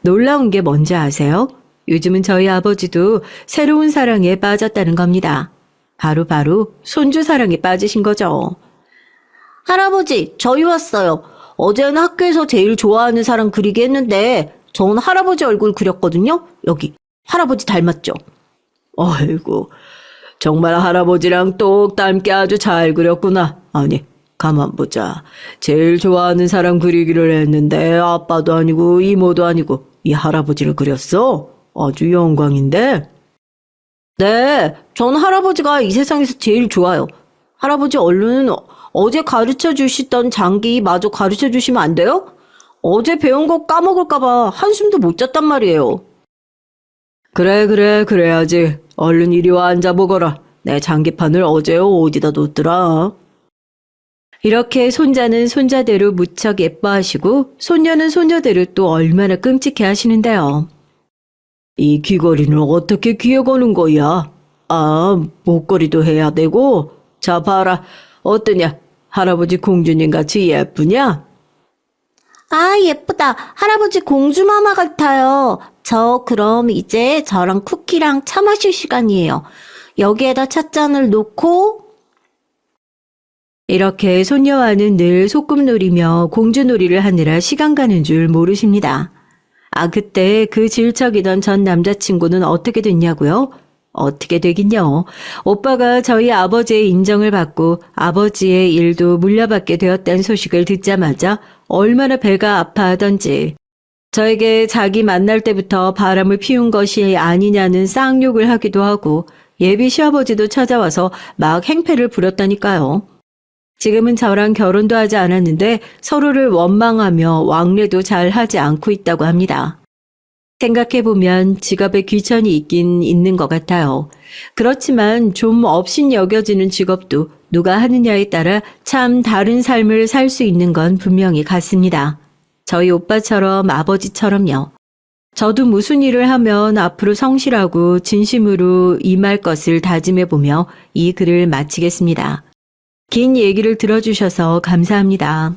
놀라운 게 뭔지 아세요? 요즘은 저희 아버지도 새로운 사랑에 빠졌다는 겁니다. 바로 손주 사랑에 빠지신 거죠. 할아버지, 저희 왔어요. 어제는 학교에서 제일 좋아하는 사람 그리기 했는데 전 할아버지 얼굴 그렸거든요. 여기 할아버지 닮았죠? 아이고, 정말 할아버지랑 똑 닮게 아주 잘 그렸구나. 아니, 가만 보자. 제일 좋아하는 사람 그리기를 했는데 아빠도 아니고 이모도 아니고 이 할아버지를 그렸어? 아주 영광인데? 네, 전 할아버지가 이 세상에서 제일 좋아요. 할아버지 얼른 어제 가르쳐 주시던 장기 마저 가르쳐 주시면 안 돼요? 어제 배운 거 까먹을까봐 한숨도 못 잤단 말이에요. 그래야지. 얼른 이리 와 앉아보거라. 내 장기판을 어제 어디다 뒀더라. 이렇게 손자는 손자대로 무척 예뻐하시고 손녀는 손녀대로 또 얼마나 끔찍해 하시는데요. 이 귀걸이는 어떻게 귀에 거는 거야? 아, 목걸이도 해야 되고. 자, 봐라. 어떠냐? 할아버지 공주님 같이 예쁘냐? 아, 예쁘다. 할아버지 공주마마 같아요. 저 그럼 이제 저랑 쿠키랑 차 마실 시간이에요. 여기에다 찻잔을 놓고. 이렇게 손녀와는 늘 소꿉놀이며 공주놀이를 하느라 시간 가는 줄 모르십니다. 아, 그때 그 질척이던 전 남자친구는 어떻게 됐냐고요? 어떻게 되긴요. 오빠가 저희 아버지의 인정을 받고 아버지의 일도 물려받게 되었다는 소식을 듣자마자 얼마나 배가 아파하던지. 저에게 자기 만날 때부터 바람을 피운 것이 아니냐는 쌍욕을 하기도 하고 예비 시아버지도 찾아와서 막 행패를 부렸다니까요. 지금은 저랑 결혼도 하지 않았는데 서로를 원망하며 왕래도 잘 하지 않고 있다고 합니다. 생각해보면 직업에 귀천이 있긴 있는 것 같아요. 그렇지만 좀 업신 여겨지는 직업도 누가 하느냐에 따라 참 다른 삶을 살 수 있는 건 분명히 같습니다. 저희 오빠처럼 아버지처럼요. 저도 무슨 일을 하면 앞으로 성실하고 진심으로 임할 것을 다짐해보며 이 글을 마치겠습니다. 긴 얘기를 들어주셔서 감사합니다.